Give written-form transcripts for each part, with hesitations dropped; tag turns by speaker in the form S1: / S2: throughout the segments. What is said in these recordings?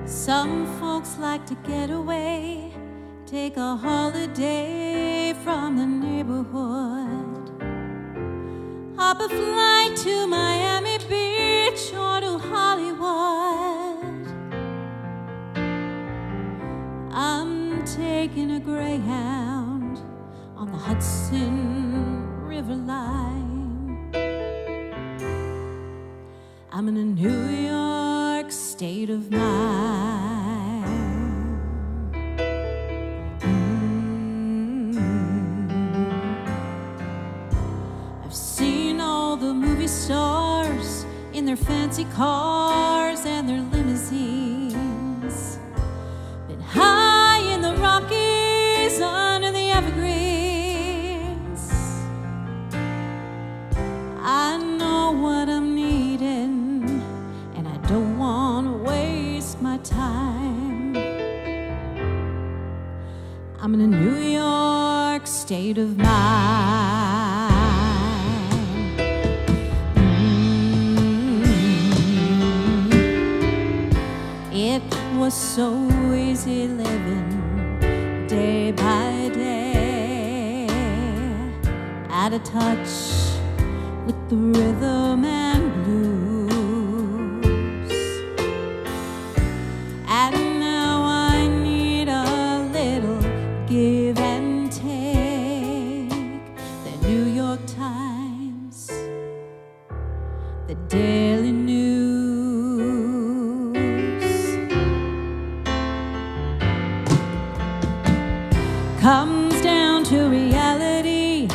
S1: Some folks like to get away, take a holiday from the neighborhood, hop a flight to Miami Beach or to Hollywood. I'm taking a Greyhound on the Hudson River line. I'm in a New York state of mind. I've seen all the movie stars in their fancy cars and their limousines. Been high in the Rockies under the evergreens. I know what I'm needing, and I don't want to waste my time. I'm in a New York state of mind. It was so easy living day by day, out of touch with the rhythm and blues. And now I need a little give and take. The New York Times, the Daily News, comes down to reality,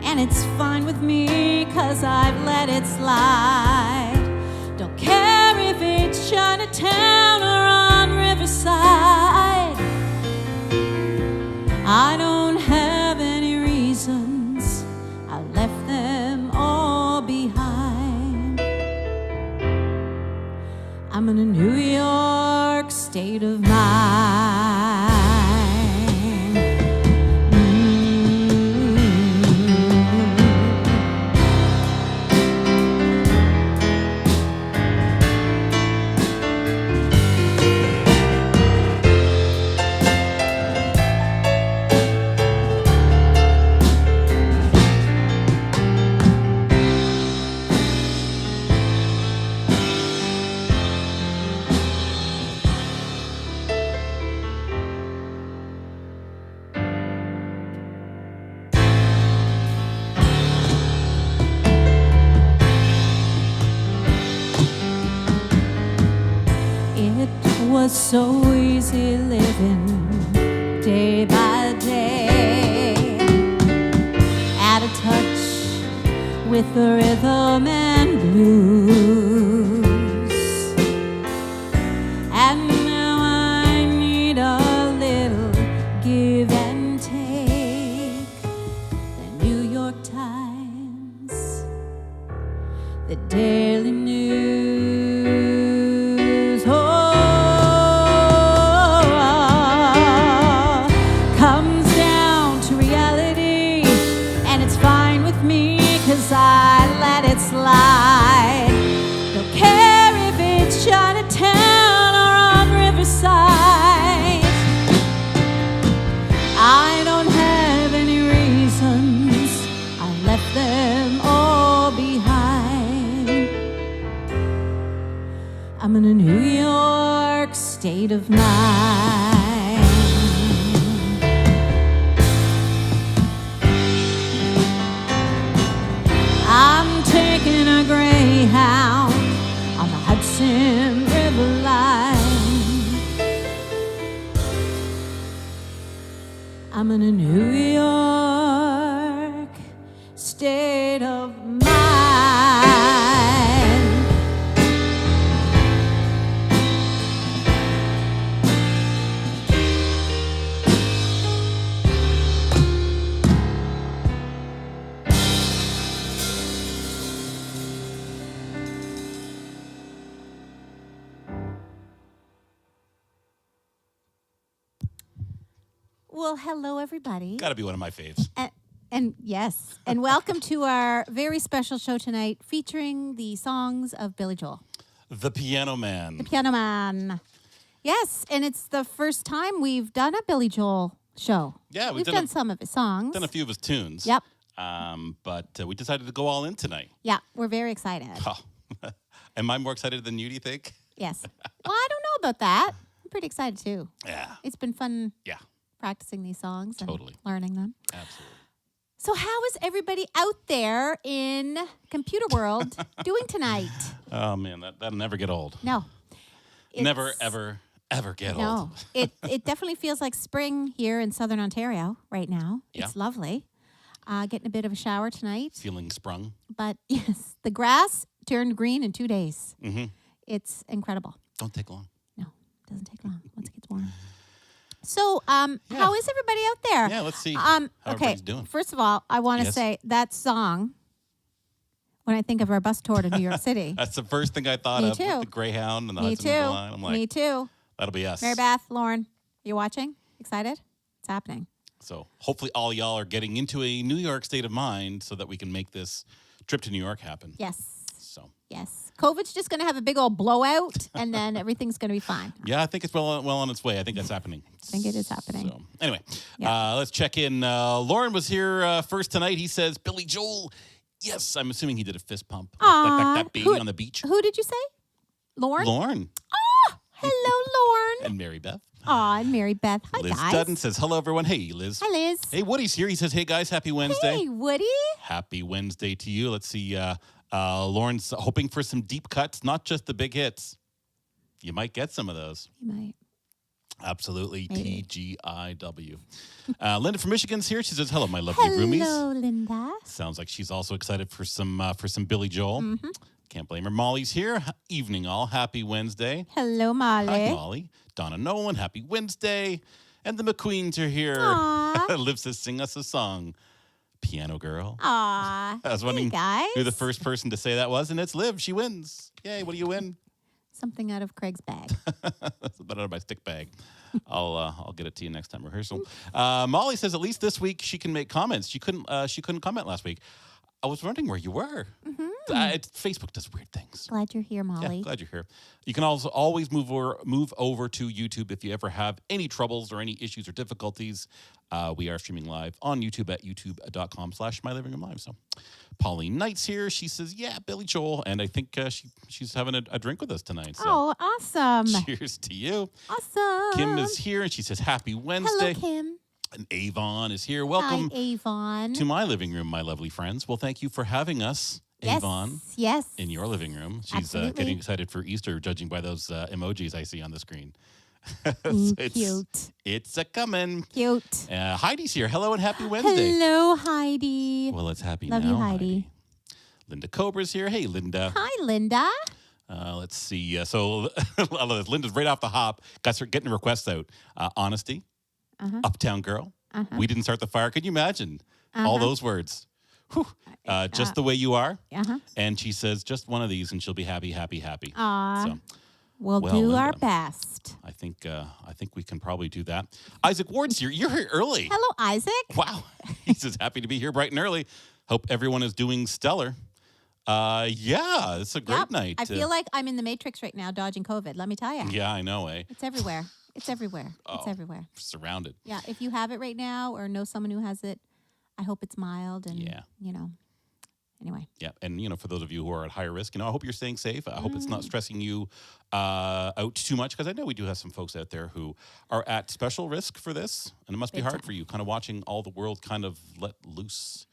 S1: and it's fine with me, 'cause I've let it slide. Don't care if it's Chinatown or on Riverside. I don't have any reasons, I left them all behind. I'm in a New York state of mind. Was so easy living day by day, out of touch with the rhythm and blues. And now I need a little give and take. The New York Times, the Daily News, I let it slide. Don't care if it's Chinatown or on Riverside. I don't have any reasons, I left them all behind. I'm in a New York state of mind. I'm taking a Greyhound on the Hudson River line. I'm in a New York state of mind. Well, hello, everybody.
S2: Got to be one of my faves.
S1: And yes, and welcome to our very special show tonight featuring the songs of Billy Joel.
S2: The Piano Man.
S1: The Piano Man. Yes, and it's the first time we've done a Billy Joel show.
S2: Yeah,
S1: we've done some of his songs.
S2: Done a few of his tunes.
S1: Yep.
S2: But we decided to go all in tonight.
S1: Yeah, we're very excited.
S2: Oh. Am I more excited than you, do you think?
S1: Yes. Well, I don't know about that. I'm pretty excited too.
S2: Yeah.
S1: It's been fun.
S2: Yeah.
S1: Practicing these songs and
S2: Totally.
S1: learning them.
S2: Absolutely.
S1: So how is everybody out there in computer world doing tonight?
S2: Oh man, that'll never get old.
S1: No.
S2: Never, ever get old.
S1: No. It definitely feels like spring here in Southern Ontario right now.
S2: Yeah.
S1: It's lovely. Getting a bit of a shower tonight.
S2: Feeling sprung.
S1: But yes, the grass turned green in 2 days.
S2: Mm-hmm.
S1: It's incredible.
S2: Don't take long.
S1: No, it doesn't take long once it gets warm. So, how is everybody out there?
S2: Yeah, let's see how everybody's doing.
S1: First of all, I want to
S2: Yes.
S1: say that song, when I think of our bus tour to New York City.
S2: That's the first thing I thought
S1: Me
S2: of
S1: too.
S2: with the Greyhound and the
S1: Me
S2: Hudson
S1: too.
S2: River Line. I'm like,
S1: Me too.
S2: that'll be us.
S1: Mary Beth, Lauren, you watching? Excited? It's happening.
S2: So hopefully all y'all are getting into a New York state of mind so that we can make this trip to New York happen.
S1: Yes.
S2: So
S1: Yes. COVID's just going to have a big old blowout, and then everything's going to be fine.
S2: yeah, I think it's well on its way. I think that's happening.
S1: I think it is happening.
S2: So anyway,
S1: Yeah.
S2: let's check in. Lauren was here first tonight. He says, Billy Joel. Yes, I'm assuming he did a fist pump.
S1: Aw.
S2: That baby on the beach.
S1: Who did you say? Lauren?
S2: Lauren
S1: Hello, Lauren.
S2: and Mary Beth.
S1: Aw, and Mary Beth. Hi,
S2: Liz
S1: guys.
S2: Dutton says, hello, everyone. Hey, Liz.
S1: Hi, Liz.
S2: Hey, Woody's here. He says, hey, guys, happy Wednesday.
S1: Hey, Woody.
S2: Happy Wednesday to you. Let's see. Lauren's hoping for some deep cuts, not just the big hits. You might get some of those.
S1: You might.
S2: Absolutely.
S1: Maybe.
S2: TGIW. Linda from Michigan's here. She says, hello, my lovely roomies.
S1: Hello, Linda.
S2: Sounds like she's also excited for some Billy Joel.
S1: Mm-hmm.
S2: Can't blame her. Molly's here. Evening all. Happy Wednesday.
S1: Hello, Molly.
S2: Hi, Molly. Donna Nolan. Happy Wednesday. And the McQueens are here.
S1: Aw.
S2: Liv says, sing us a song. Piano Girl.
S1: Aw.
S2: I was wondering
S1: Hey, guys.
S2: who the first person to say that was, and it's Liv. She wins. Yay, what do you win?
S1: Something out of Craig's bag.
S2: That's about out of my stick bag. I'll get it to you next time rehearsal. Molly says at least this week she can make comments. She couldn't comment last week. I was wondering where you were.
S1: Mm-hmm.
S2: Facebook does weird things.
S1: Glad you're here, Molly.
S2: Yeah, glad you're here. You can also always move over to YouTube if you ever have any troubles or any issues or difficulties. We are streaming live on YouTube at youtube.com/mylivingroomlive. So Pauline Knight's here. She says, yeah, Billy Joel. And I think she's having a drink with us tonight. So
S1: Oh, awesome.
S2: cheers to you.
S1: Awesome.
S2: Kim is here and she says, happy Wednesday.
S1: Hello, Kim.
S2: And Avon is here. Welcome
S1: Hi, Avon.
S2: to my living room, my lovely friends. Well, thank you for having us,
S1: yes.
S2: Avon,
S1: Yes.
S2: in your living room. She's
S1: Absolutely.
S2: getting excited for Easter, judging by those emojis I see on the screen.
S1: Ooh,
S2: it's
S1: cute.
S2: It's a coming.
S1: Cute.
S2: Heidi's here. Hello and happy Wednesday.
S1: Hello, Heidi.
S2: Well, it's happy
S1: Love
S2: now,
S1: you, Heidi.
S2: Linda Cobra's here. Hey, Linda.
S1: Hi, Linda.
S2: Let's see. So I love this. Linda's right off the hop. Got her getting requests out. Honesty. Uptown Girl. We didn't start the fire. Can you imagine all those words? Whew. Just the way you are. And she says just one of these, and she'll be happy, happy, happy.
S1: Aw.
S2: So
S1: We'll
S2: Well,
S1: do our
S2: Linda.
S1: best.
S2: I think we can probably do that. Isaac Ward's here. You're here early.
S1: Hello, Isaac.
S2: Wow. He says happy to be here bright and early. Hope everyone is doing stellar. Yeah, it's a great
S1: Yep.
S2: night.
S1: I feel like I'm in the Matrix right now, dodging COVID. Let me tell you.
S2: Yeah, I know, eh?
S1: It's everywhere. It's everywhere. It's
S2: Oh.
S1: everywhere.
S2: Surrounded.
S1: Yeah. If you have it right now or know someone who has it, I hope it's mild and,
S2: Yeah.
S1: Anyway.
S2: Yeah, and for those of you who are at higher risk, I hope you're staying safe. I hope it's
S1: Mm.
S2: not stressing you out too much, because I know we do have some folks out there who are at special risk for this, and it must be
S1: Big
S2: hard
S1: time.
S2: for you, kind of watching all the world kind of let loose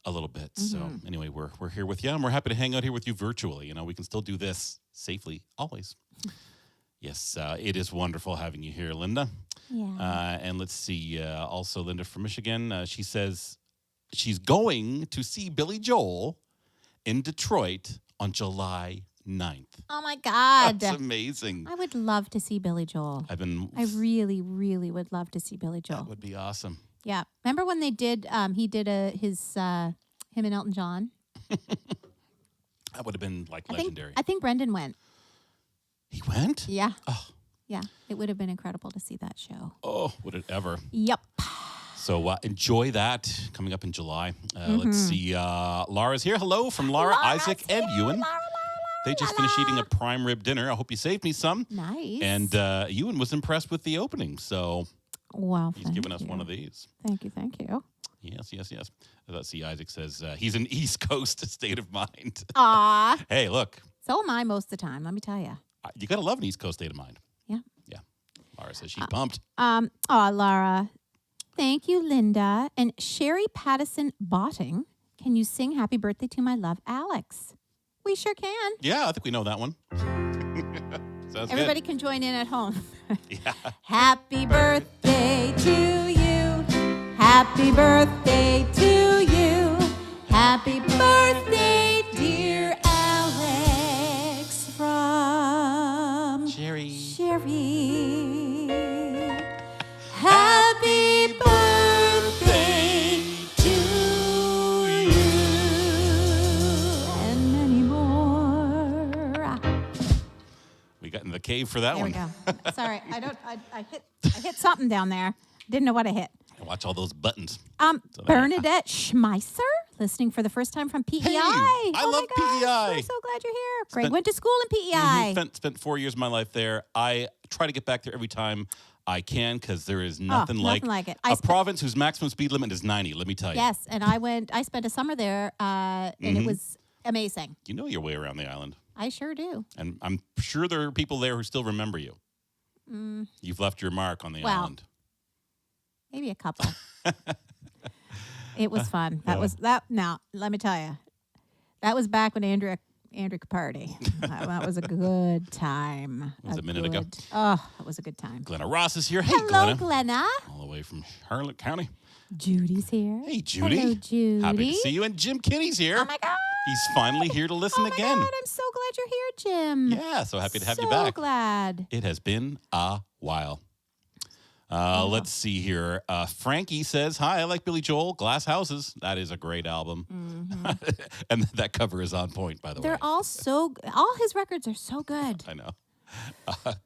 S2: a little bit. So
S1: Mm-hmm.
S2: anyway, we're here with you, and we're happy to hang out here with you virtually. We can still do this safely always. Yes, it is wonderful having you here, Linda.
S1: Yeah.
S2: And let's see, also Linda from Michigan, she says she's going to see Billy Joel in Detroit on July 9th.
S1: Oh, my God.
S2: That's amazing.
S1: I would love to see Billy Joel. I really, really would love to see Billy Joel.
S2: That would be awesome.
S1: Yeah. Remember when they did, he did him and Elton John?
S2: That would have been legendary.
S1: I think Brendan went.
S2: He went?
S1: Yeah.
S2: Oh.
S1: Yeah. It would have been incredible to see that show.
S2: Oh, would it ever?
S1: Yep.
S2: So enjoy that coming up in July. Let's see. Laura's here. Hello from Laura,
S1: Laura's
S2: Isaac,
S1: here.
S2: and Ewan.
S1: Laura.
S2: They just finished eating a prime rib dinner. I hope you saved me some.
S1: Nice.
S2: And Ewan was impressed with the opening, so
S1: wow,
S2: he's given us one of these.
S1: Thank you.
S2: Yes. Let's see. Isaac says he's an East Coast state of mind.
S1: Aw.
S2: Hey, look.
S1: So am I most of the time, let me tell you.
S2: You got to love an East Coast state of mind.
S1: Yeah.
S2: Yeah. Laura says she's pumped.
S1: Laura. Thank you, Linda. And Sherry Pattison Botting. Can you sing Happy Birthday to my love, Alex? We sure can.
S2: Yeah, I think we know that one. Sounds
S1: Everybody
S2: good.
S1: can join in at home.
S2: Yeah.
S1: Happy birthday to you. Happy birthday to you. Happy birthday, dear Alex, from
S2: Sherry.
S1: Happy birthday to you. And many more.
S2: We got in the cave for that
S1: There
S2: one.
S1: we go. Sorry, I hit something down there. Didn't know what I hit.
S2: Watch all those buttons.
S1: Bernadette Schmeisser, listening for the first time from PEI.
S2: Hey, I love
S1: my gosh,
S2: PEI.
S1: I'm so glad you're here. Greg went to school in PEI.
S2: Spent 4 years of my life there. I try to get back there every time I can because there is nothing like
S1: it.
S2: a province whose maximum speed limit is 90, let me tell you.
S1: Yes, and I spent a summer there, and it was amazing.
S2: You know your way around the island.
S1: I sure do.
S2: And I'm sure there are people there who still remember you. You've left your mark on the island.
S1: Maybe a couple. It was fun. That. Now, let me tell you, that was back when Andrew Capardi. That was a good time.
S2: Was it a minute ago?
S1: Oh, it was a good time.
S2: Glenna Ross is here. Hey,
S1: Hello,
S2: Glenna.
S1: Glenna.
S2: All the way from Charlotte County.
S1: Judy's here.
S2: Hey, Judy.
S1: Hello, Judy.
S2: Happy to see you. And Jim Kinney's here.
S1: Oh my God.
S2: He's finally here to listen again.
S1: Oh my God, I'm so glad you're here, Jim.
S2: Yeah, so happy to have you
S1: So
S2: back.
S1: glad.
S2: It has been a while. Let's see here. Frankie says, hi, I like Billy Joel, Glass Houses. That is a great album. And that cover is on point, by the way.
S1: They're all his records are so good.
S2: I know.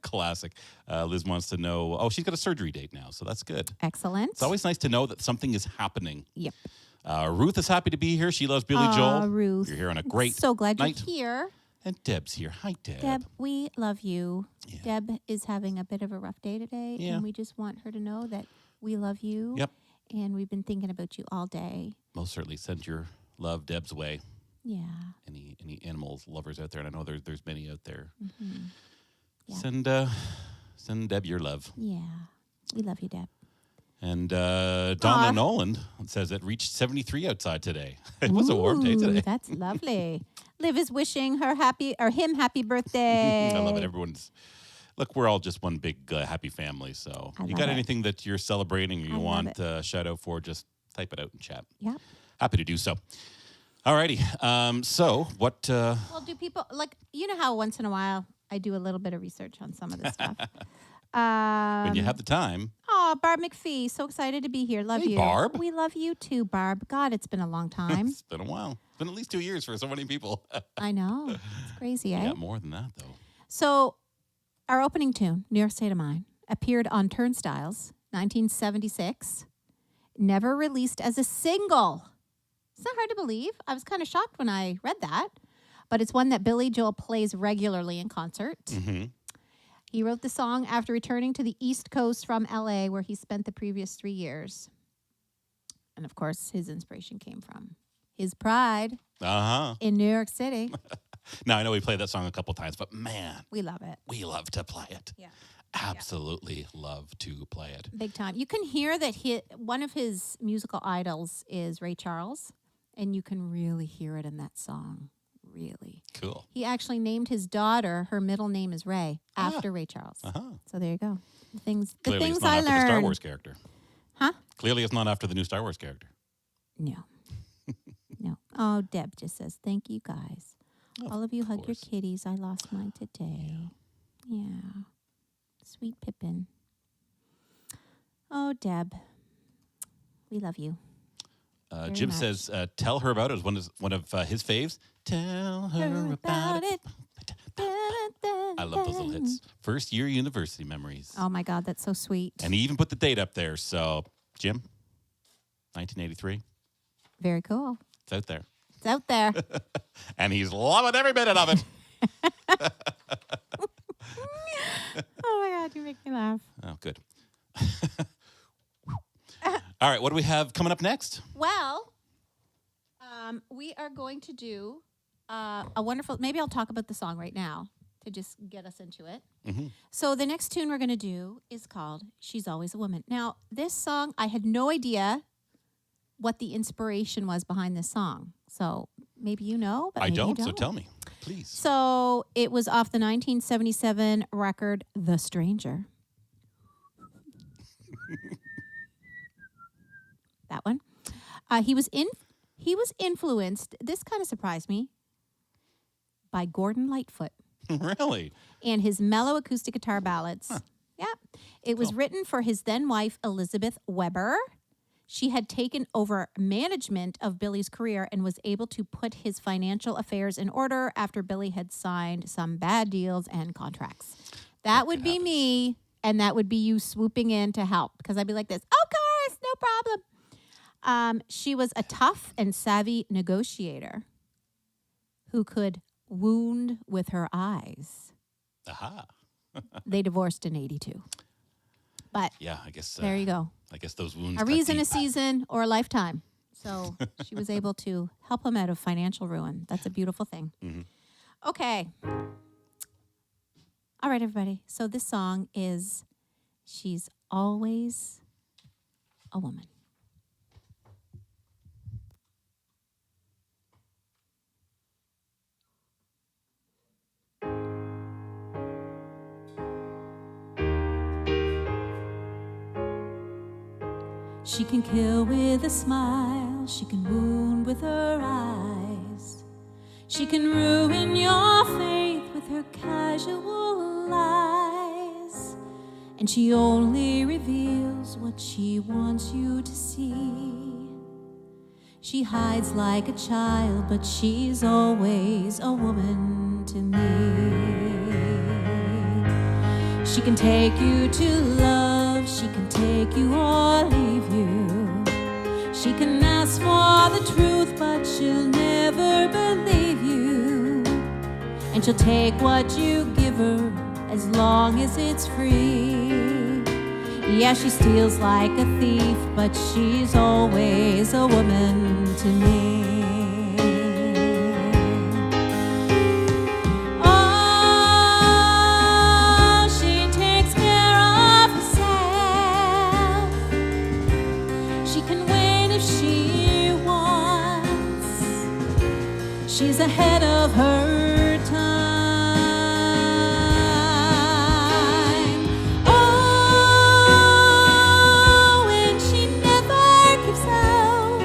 S2: Classic. Liz wants to know, she's got a surgery date now, so that's good.
S1: Excellent.
S2: It's always nice to know that something is happening.
S1: Yep.
S2: Ruth is happy to be here. She loves Billy Joel.
S1: Ruth.
S2: You're here on a great
S1: So glad
S2: night.
S1: you're here.
S2: And Deb's here. Hi, Deb.
S1: Deb, we love you.
S2: Yeah.
S1: Deb is having a bit of a rough day today,
S2: Yeah.
S1: and we just want her to know that we love you.
S2: Yep.
S1: And we've been thinking about you all day.
S2: Most certainly send your love Deb's way.
S1: Yeah.
S2: Any animals lovers out there, and I know there's many out there.
S1: Yeah.
S2: Send Deb your love.
S1: Yeah. We love you, Deb.
S2: And Donna Noland says it reached 73 outside today. It was a warm day
S1: Ooh,
S2: today.
S1: That's lovely. Liv is wishing him happy birthday.
S2: I love it. Look, we're all just one big happy family. So
S1: I
S2: you
S1: love
S2: got
S1: it.
S2: anything that you're celebrating or you
S1: I love
S2: want a shout out for, just type it out in chat.
S1: Yep.
S2: Happy to do so. Alrighty. So what?
S1: Well, do people you know how once in a while I do a little bit of research on some of this stuff?
S2: When you have the time.
S1: Oh, Barb McPhee, so excited to be here. Love
S2: Hey,
S1: you.
S2: Barb.
S1: We love you too, Barb. God, it's been a long time.
S2: It's been a while. It's been at least 2 years for so many people.
S1: I know. It's crazy, eh?
S2: Yeah, more than that though.
S1: So, our opening tune, New York State of Mind, appeared on Turnstiles, 1976. Never released as a single. It's not hard to believe. I was kind of shocked when I read that. But it's one that Billy Joel plays regularly in concert.
S2: Mm-hmm.
S1: He wrote the song after returning to the East Coast from L.A., where he spent the previous 3 years. And, of course, his inspiration came from his pride in New York City.
S2: Now, I know we played that song a couple times, but man,
S1: We love it.
S2: we love to play it.
S1: Yeah.
S2: Absolutely love to play it.
S1: Big time. You can hear that one of his musical idols is Ray Charles, and you can really hear it in that song. Really.
S2: Cool.
S1: He actually named his daughter, her middle name is Ray, after Ray Charles. So there you go. The things
S2: Clearly it's not
S1: I
S2: after the Star
S1: learned.
S2: Wars character.
S1: Huh?
S2: Clearly it's not after the new Star Wars character.
S1: No. No. Oh, Deb just says, thank you guys. All of you hug your
S2: course.
S1: kitties. I lost mine today. Yeah. Sweet Pippin. Oh, Deb. We love you.
S2: Jim
S1: much.
S2: says, tell her about it. It was one of his faves. Tell her about it. I love those little hits. First year university memories.
S1: Oh, my God. That's so sweet.
S2: And he even put the date up there. So, Jim, 1983.
S1: Very cool.
S2: It's out there.
S1: It's out there.
S2: And he's loving every minute of it.
S1: Oh my God, you make me laugh.
S2: Oh, good. All right, what do we have coming up next?
S1: Well, we are going to do a wonderful, maybe I'll talk about the song right now to just get us into it.
S2: Mm-hmm.
S1: So the next tune we're going to do is called She's Always a Woman. Now, this song, I had no idea what the inspiration was behind this song. So maybe you know, but
S2: I
S1: maybe you
S2: don't, so tell me, please.
S1: So it was off the 1977 record, The Stranger. That one. He was influenced, this kind of surprised me, by Gordon Lightfoot
S2: Really?
S1: and his mellow acoustic guitar ballads.
S2: Huh.
S1: Yeah. It was written for his then wife, Elizabeth Weber. She had taken over management of Billy's career and was able to put his financial affairs in order after Billy had signed some bad deals and contracts. That would be me, and that would be you swooping in to help, because I'd be like this, of course, no problem. She was a tough and savvy negotiator who could wound with her eyes.
S2: Aha.
S1: They divorced in 82. But
S2: Yeah, I guess.
S1: there you go.
S2: I guess those wounds.
S1: A
S2: cut
S1: reason,
S2: deep.
S1: a season, or a lifetime. So she was able to help him out of financial ruin. That's a beautiful thing.
S2: Mm-hmm.
S1: Okay. All right, everybody. So this song is She's Always a Woman. She can kill with a smile, she can wound with her eyes. She can ruin your faith with her casual lies. And she only reveals what she wants you to see. She hides like a child, but she's always a woman to me. She can take you to love, she can take you or leave you. She can ask for the truth, but she'll never believe you. And she'll take what you give her as long as it's free. Yeah, she steals like a thief, but she's always a woman to me. Oh, she takes care of herself. She can win if she wants. She's ahead of her time. Oh, and she never gives out,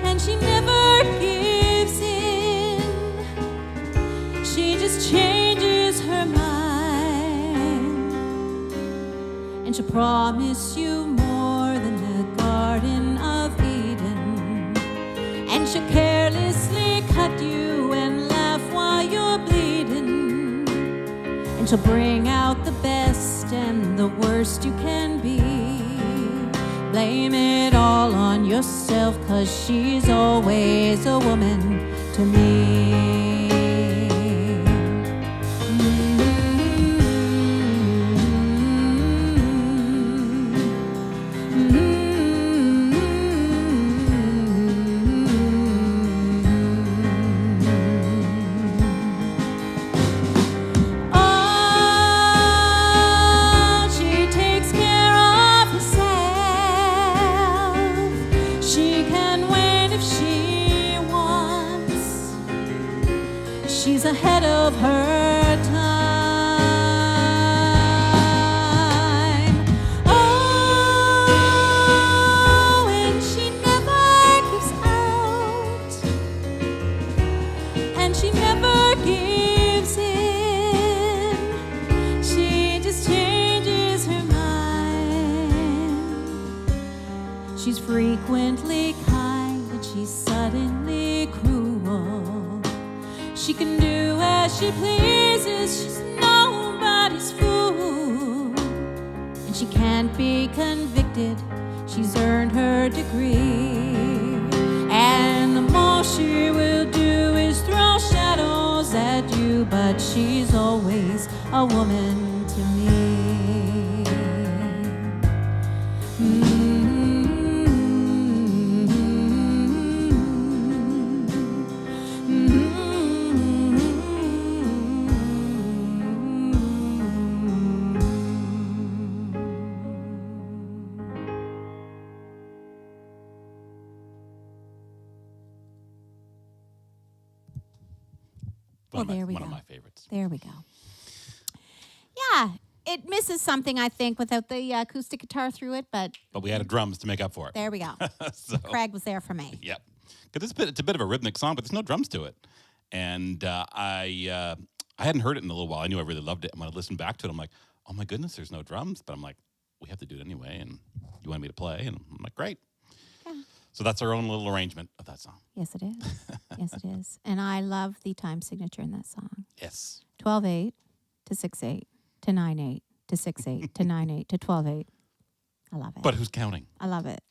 S1: and she never gives in. She just changes her mind, and she'll promise you more than the Garden of Eden. And she'll carelessly cut you and laugh while you're bleeding. And she'll bring out the best and the worst you can be. Blame it all on yourself, 'cause she's always a woman to me. Oh, she takes care of herself. She can win if she wants. She's ahead of her time. Oh, and she never gives out, and she never gives in. She just changes her mind. She's frequently kind, but she's suddenly cruel. She can do as she pleases, she's nobody's fool. And she can't be convicted, she's earned her degree. And the most she will do is throw shadows but she's always a woman to me. There we
S2: one
S1: go.
S2: of my favorites.
S1: There we go. Yeah, it misses something, I think, without the acoustic guitar through it, but
S2: we had drums to make up for it.
S1: there we go.
S2: So,
S1: Craig was there for me.
S2: yep. Because it's a bit of a rhythmic song, but there's no drums to it. And I hadn't heard it in a little while. I knew I really loved it. And when I listened back to it, I'm like, oh my goodness, there's no drums. But I'm like, we have to do it anyway. And you want me to play? And I'm like, great.
S1: Yeah.
S2: So that's our own little arrangement of that song.
S1: Yes, it is. Yes, it is. And I love the time signature in that song.
S2: Yes.
S1: 12/8 to 6/8 to 9/8 to 6/8 to 9/8 to 12/8. I love it.
S2: But who's counting?
S1: I love it.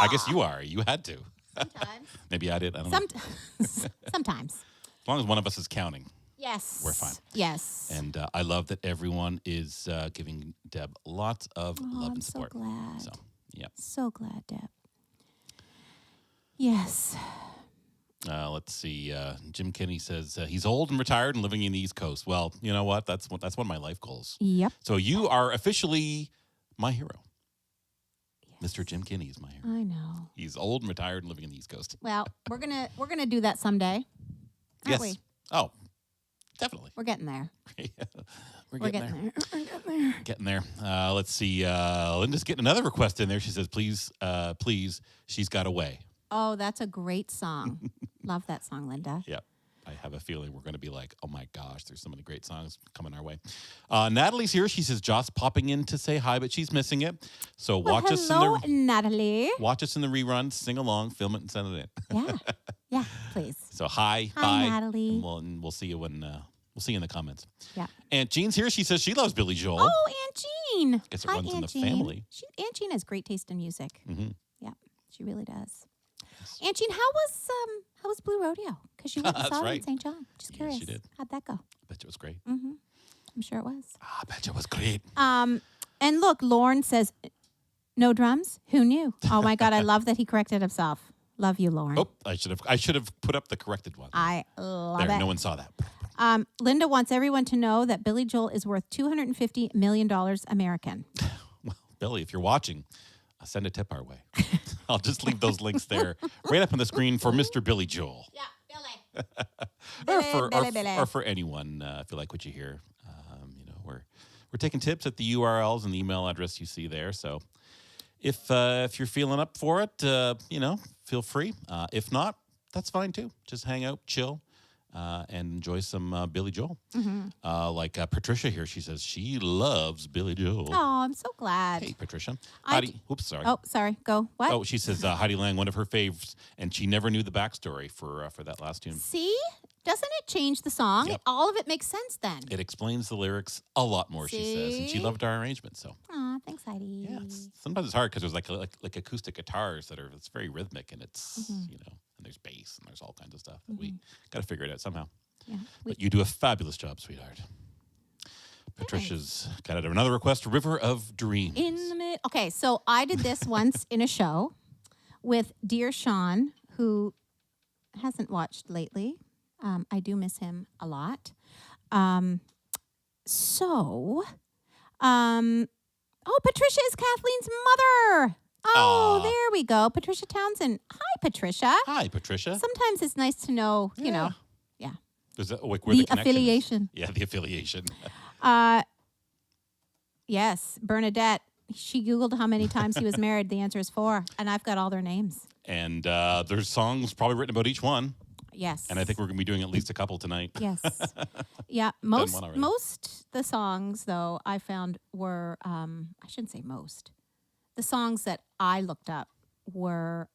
S2: I guess you are. You had to.
S1: Sometimes.
S2: Maybe I did. I don't know.
S1: Sometimes.
S2: As long as one of us is counting.
S1: Yes.
S2: We're fine.
S1: Yes.
S2: And I love that everyone is giving Deb lots of love
S1: I'm
S2: and
S1: so
S2: support.
S1: glad.
S2: So, yep.
S1: So glad, Deb. Yes.
S2: Let's see. Jim Kinney says he's old and retired and living in the East Coast. Well, you know what? That's one of my life goals.
S1: Yep.
S2: So you are officially my hero. Yes. Mr. Jim Kinney is my hero.
S1: I know.
S2: He's old and retired and living in the East Coast.
S1: Well, we're gonna do that someday. Aren't
S2: yes.
S1: we?
S2: Oh, definitely.
S1: We're getting there.
S2: We're getting there. Getting there. Let's see. Linda's getting another request in there. She says, please, She's Got Away.
S1: Oh, that's a great song. Love that song, Linda.
S2: Yep. I have a feeling we're going to be like, oh my gosh, there's so many great songs coming our way. Natalie's here. She says Joss popping in to say hi, but she's missing it. So watch us in
S1: hello,
S2: the
S1: Natalie.
S2: watch us in the rerun, sing along, film it, and send it in.
S1: Yeah. Yeah, please.
S2: So hi,
S1: Hi,
S2: bye,
S1: Natalie.
S2: and we'll see you when we'll see you in the comments.
S1: Yeah.
S2: Aunt Jean's here. She says she loves Billy Joel.
S1: Oh, Aunt Jean.
S2: Guess it
S1: Hi,
S2: runs in
S1: Aunt
S2: the
S1: Jean.
S2: family.
S1: Aunt Jean has great taste in music.
S2: Mm-hmm.
S1: Yeah, she really does. Aunt Jean, how was Blue Rodeo? Because you went and
S2: That's
S1: saw it in
S2: right.
S1: St. John. Just
S2: Yes,
S1: curious.
S2: she did.
S1: How'd that go?
S2: I bet it was great.
S1: Mm-hmm. I'm sure it was.
S2: I bet it was great.
S1: And look, Lorne says, no drums? Who knew? Oh my God, I love that he corrected himself. Love you, Lorne.
S2: Oh, I should have put up the corrected one.
S1: I love
S2: there,
S1: it.
S2: no one saw that.
S1: Linda wants everyone to know that Billy Joel is worth $250 million American.
S2: Well, Billy, if you're watching, send a tip our way. I'll just leave those links there right up on the screen for Mr. Billy Joel.
S1: Yeah, Billy.
S2: Or for anyone, if you like what you hear. We're taking tips at the URLs and the email address you see there. So if you're feeling up for it, feel free. If not, that's fine too. Just hang out, chill, and enjoy some Billy Joel.
S1: Mm-hmm.
S2: Like Patricia here, she says she loves Billy Joel.
S1: Oh, I'm so glad.
S2: Hey, Patricia. Heidi, oops, sorry.
S1: Oh, sorry. Go. What?
S2: Oh, she says Heidi Lang, one of her faves, and she never knew the backstory for that last tune.
S1: See? Doesn't it change the song?
S2: Yep.
S1: All of it makes sense then.
S2: It explains the lyrics a lot more, she says, and she
S1: See?
S2: loved our arrangement. So
S1: Aw, thanks, Heidi.
S2: yeah, sometimes it's hard because there's like acoustic guitars it's very rhythmic and it's
S1: Mm-hmm.
S2: and there's bass and there's all kinds of stuff that we got to figure it out somehow.
S1: Yeah.
S2: But you do a fabulous job, sweetheart. Patricia's got another request: River of Dreams.
S1: Okay, so I did this once in a show with dear Sean, who hasn't watched lately. I do miss him a lot. Patricia is Kathleen's mother. Oh,
S2: Aw.
S1: there we go. Patricia Townsend. Hi, Patricia.
S2: Hi, Patricia.
S1: Sometimes it's nice to know, yeah.
S2: There's where
S1: The
S2: connection is.
S1: affiliation.
S2: Yeah, the affiliation.
S1: Yes, Bernadette. She Googled how many times he was married. The answer is 4, and I've got all their names.
S2: And there's songs probably written about each one.
S1: Yes.
S2: And I think we're going to be doing at least a couple tonight.
S1: Yes. Yeah.
S2: one already.
S1: Most the songs though I found were I shouldn't say most. The songs that I looked up were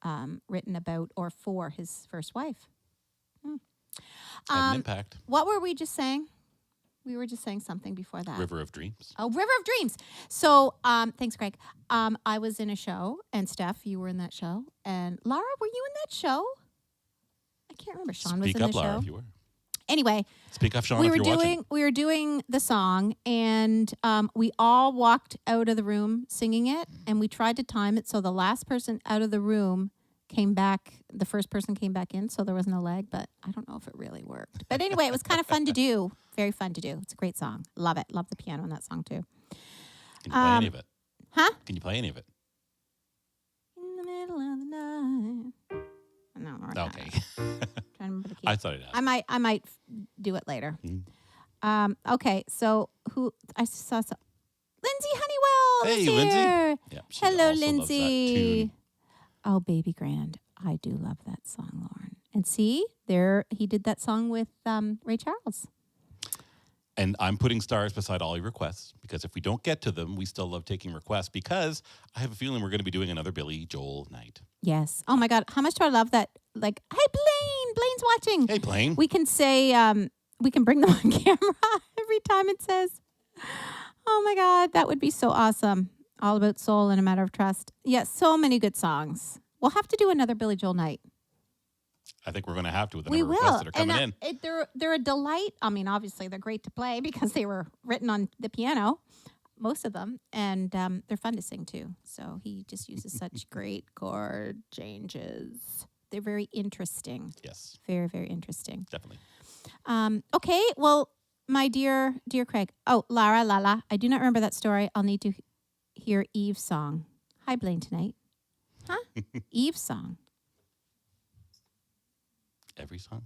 S1: written about or for his first wife.
S2: Had an impact.
S1: What were we just saying? We were just saying something before that.
S2: River of Dreams.
S1: Oh, River of Dreams. So, thanks, Greg. I was in a show, and Steph, you were in that show, and Laura, were you in that show? I can't remember. Sean was
S2: Speak
S1: in
S2: up,
S1: the
S2: Laura,
S1: show.
S2: if you were.
S1: Anyway,
S2: Speak up, Sean, if you're watching.
S1: we were doing the song, and we all walked out of the room singing it, and we tried to time it so the last person out of the room came back. The first person came back in, so there was no lag. But I don't know if it really worked. But anyway, it was kind of fun to do. Very fun to do. It's a great song. Love it. Love the piano in that song too.
S2: Can you play any of it?
S1: Huh?
S2: Can you play any of it?
S1: In the middle of the night. No, we're not.
S2: Okay.
S1: Trying to remember the key.
S2: I thought it had.
S1: I might do it later. Okay, so who I saw Lindsay Honeywell.
S2: Hey,
S1: is here.
S2: Lindsay. Yep, she
S1: Hello,
S2: also loves that
S1: Lindsay.
S2: tune.
S1: Oh, Baby Grand. I do love that song, Lauren. And see, there he did that song with Ray Charles.
S2: And I'm putting stars beside all your requests because if we don't get to them, we still love taking requests because I have a feeling we're going to be doing another Billy Joel night.
S1: Yes. Oh my God, how much do I love that? Like, hey, Blaine. Blaine's watching.
S2: Hey, Blaine.
S1: We can say, we can bring them on camera every time it says. Oh my God, that would be so awesome. All About Soul and A Matter of Trust. Yes, so many good songs. We'll have to do another Billy Joel night.
S2: I think we're going to have to with the
S1: We
S2: number of
S1: will.
S2: requests that are coming in.
S1: They're a delight. I mean, obviously, they're great to play because they were written on the piano, most of them, and they're fun to sing too. So he just uses such great chord changes. They're very interesting.
S2: Yes,
S1: Very, very interesting.
S2: definitely.
S1: Okay, well, my dear Craig. Oh, Lara, Lala. I do not remember that story. I'll need to hear Eve's song. Hi, Blaine, tonight. Huh? Eve's song.
S2: Every song?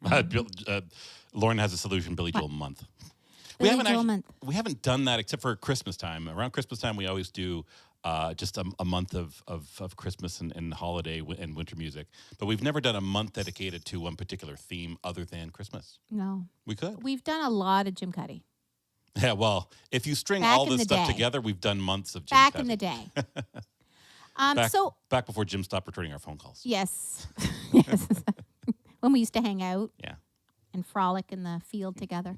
S2: I don't know. Lauren has a solution, Billy Joel month.
S1: Billy Joel month.
S2: We haven't done that except for Christmas time. Around Christmas time, we always do just a month of Christmas and holiday and winter music. But we've never done a month dedicated to one particular theme other than Christmas.
S1: No.
S2: We could.
S1: We've done a lot of Jim Cuddy.
S2: Yeah, well, if you string
S1: Back
S2: all
S1: in
S2: this
S1: the
S2: stuff
S1: day.
S2: together, we've done months of Jim
S1: Back
S2: Cuddy.
S1: in the day.
S2: Back before Jim stopped returning our phone calls.
S1: Yes. Yes. When we used to hang out
S2: Yeah.
S1: and frolic in the field together.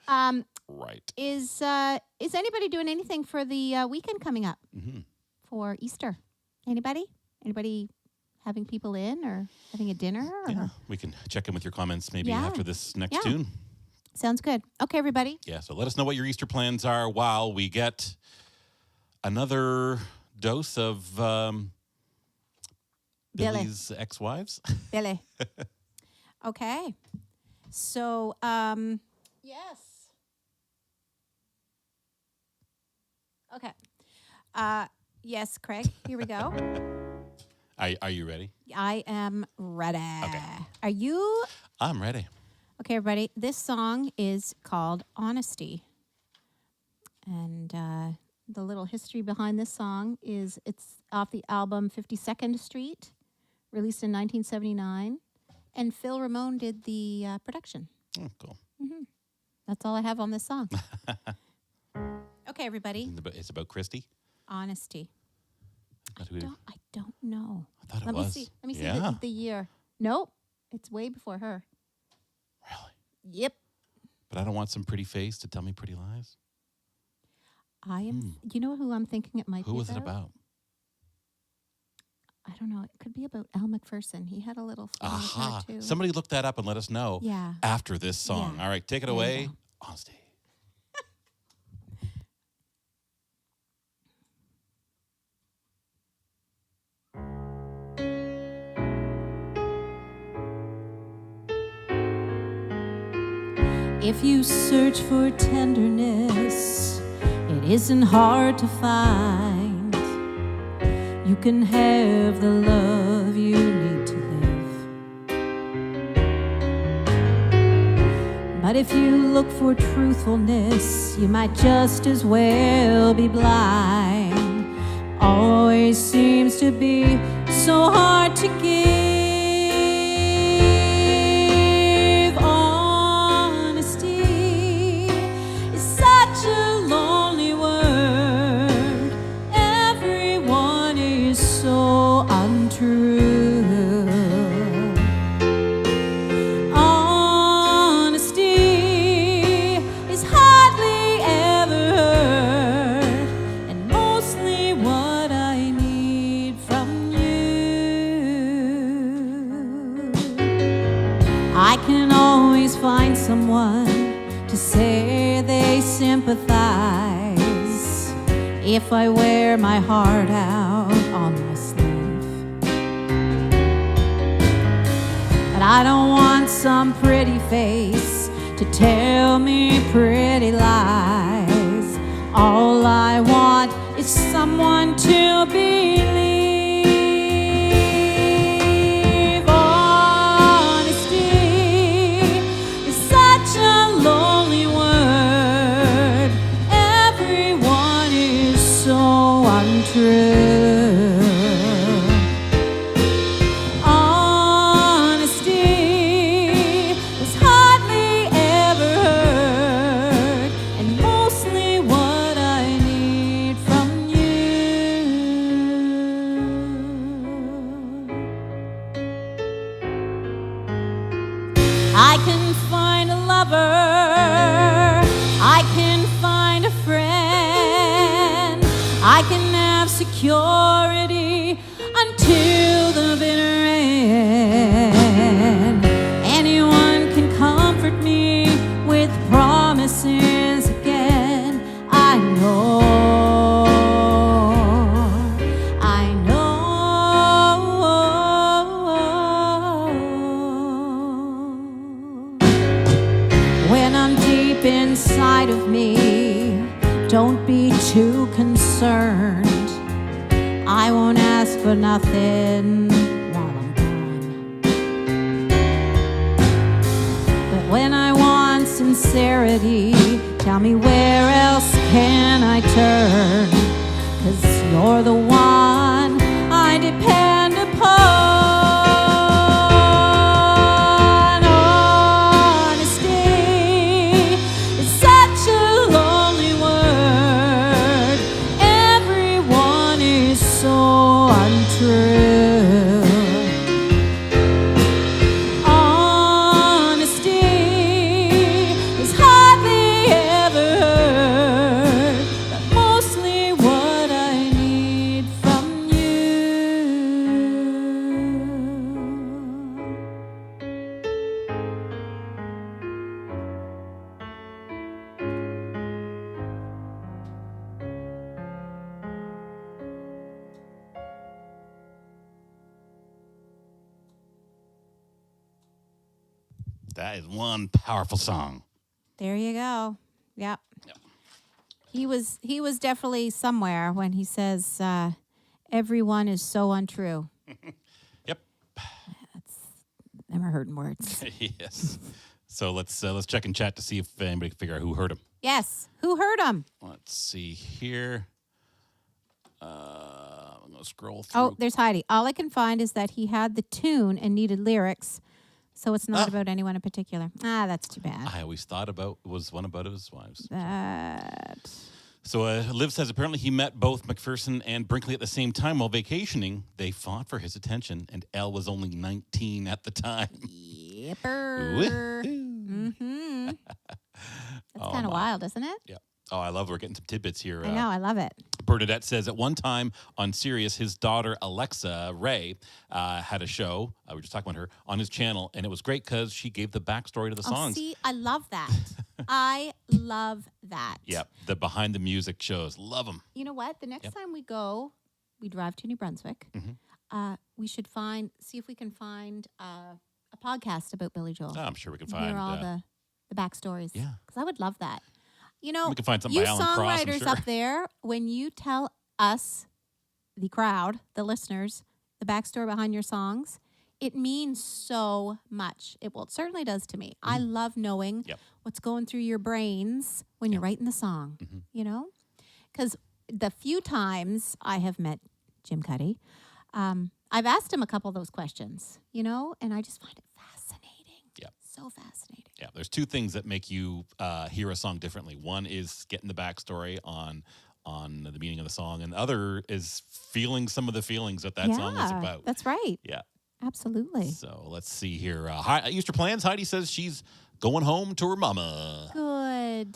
S2: Right.
S1: Is anybody doing anything for the weekend coming up for Easter? Anybody? Anybody having people in or having a dinner? Or?
S2: Yeah. We can check in with your comments maybe
S1: Yeah.
S2: after this next
S1: Yeah.
S2: tune.
S1: Sounds good. Okay, everybody.
S2: Yeah, so let us know what your Easter plans are while we get another dose of
S1: Billy.
S2: Billy's ex-wives.
S1: Billy. Okay. So, yes. Okay. Yes, Craig, here we go.
S2: Are you ready?
S1: I am ready.
S2: Okay.
S1: Are you?
S2: I'm ready.
S1: Okay, everybody. This song is called Honesty. And the little history behind this song is it's off the album 52nd Street, released in 1979. And Phil Ramone did the production.
S2: Oh, cool.
S1: That's all I have on this song. Okay, everybody.
S2: It's about Christy.
S1: Honesty.
S2: Not who-
S1: I don't know.
S2: I thought
S1: Let
S2: it
S1: me
S2: was.
S1: see. Let me see
S2: Yeah.
S1: the year. Nope. It's way before her.
S2: Really?
S1: Yep.
S2: But I don't want some pretty face to tell me pretty lies.
S1: I am. You know who I'm thinking it might be
S2: Who was it about?
S1: I don't know. It could be about Al McPherson. He had a little fun with her
S2: Aha.
S1: too.
S2: Somebody look that up and let us know
S1: Yeah.
S2: after this song.
S1: Yeah.
S2: All right, take it
S1: There you
S2: away.
S1: go.
S2: Honesty.
S1: If you search for tenderness, it isn't hard to find. You can have the love you need to live. But if you look for truthfulness, you might just as well be blind. Always seems to be so hard to give. Honesty is such a lonely word. Everyone is so untrue. Honesty is hardly ever heard, and mostly what I need from you. I can always find someone to say they sympathize if I wear my heart out on my sleeve. But I don't want some pretty face to tell me pretty lies. All I want is someone to believe. Honesty is such a lonely word. Everyone is so untrue. Honesty is hardly ever heard, and mostly what I need from you. I can find a lover, I can find a friend, I can have security until the bitter end. Anyone can comfort me with promises again. I know, I know. When I'm deep inside of me, don't be too concerned. I won't ask for nothing while I'm gone. But when I want sincerity, tell me where else can I turn? 'Cause you're the one I depend upon. Honesty is such a lonely word. Everyone is so untrue. Honesty is hardly ever heard, but mostly what I need from you.
S2: That is one powerful song.
S1: There you go. Yep.
S2: Yep.
S1: He was definitely somewhere when he says, everyone is so untrue.
S2: Yep.
S1: Never heard words.
S2: Yes. So let's check in chat to see if anybody can figure out who heard him.
S1: Yes. Who heard him?
S2: Let's see here. I'm gonna scroll through.
S1: Oh, there's Heidi. All I can find is that he had the tune and needed lyrics, so it's not about anyone in particular. Ah, that's too bad.
S2: I always thought it was one about his wives.
S1: That.
S2: So Liv says apparently he met both McPherson and Brinkley at the same time while vacationing. They fought for his attention, and Elle was only 19 at the time.
S1: Yipper. Mm-hmm. That's kind of wild, isn't it?
S2: Yeah. Oh, I love we're getting some tidbits here.
S1: I know, I love it.
S2: Bernadette says at one time on Sirius, his daughter Alexa Ray had a show. We were just talking about her on his channel, and it was great because she gave the backstory to the songs.
S1: See, I love that. I love that.
S2: Yep, the behind the music shows, love them.
S1: You know what? The next time we go, we drive to New Brunswick. We should see if we can find a podcast about Billy Joel.
S2: Oh, I'm sure we can
S1: Hear
S2: find
S1: all the backstories.
S2: Yeah,
S1: because I would love that. You know,
S2: we can find something
S1: you
S2: by Alan Cross, I'm
S1: songwriters
S2: sure.
S1: up there, when you tell us, the crowd, the listeners, the backstory behind your songs, it means so much. It certainly does to me. I love knowing what's going through your brains when you're writing the song, you know? Because the few times I have met Jim Cuddy, I've asked him a couple of those questions, you know, and I just find it fascinating.
S2: Yeah.
S1: So fascinating.
S2: Yeah, there's two things that make you hear a song differently. One is getting the backstory on the meaning of the song, and the other is feeling some of the feelings that song is about.
S1: That's right.
S2: Yeah.
S1: Absolutely.
S2: So let's see here. Easter plans. Heidi says she's going home to her mama.
S1: Good,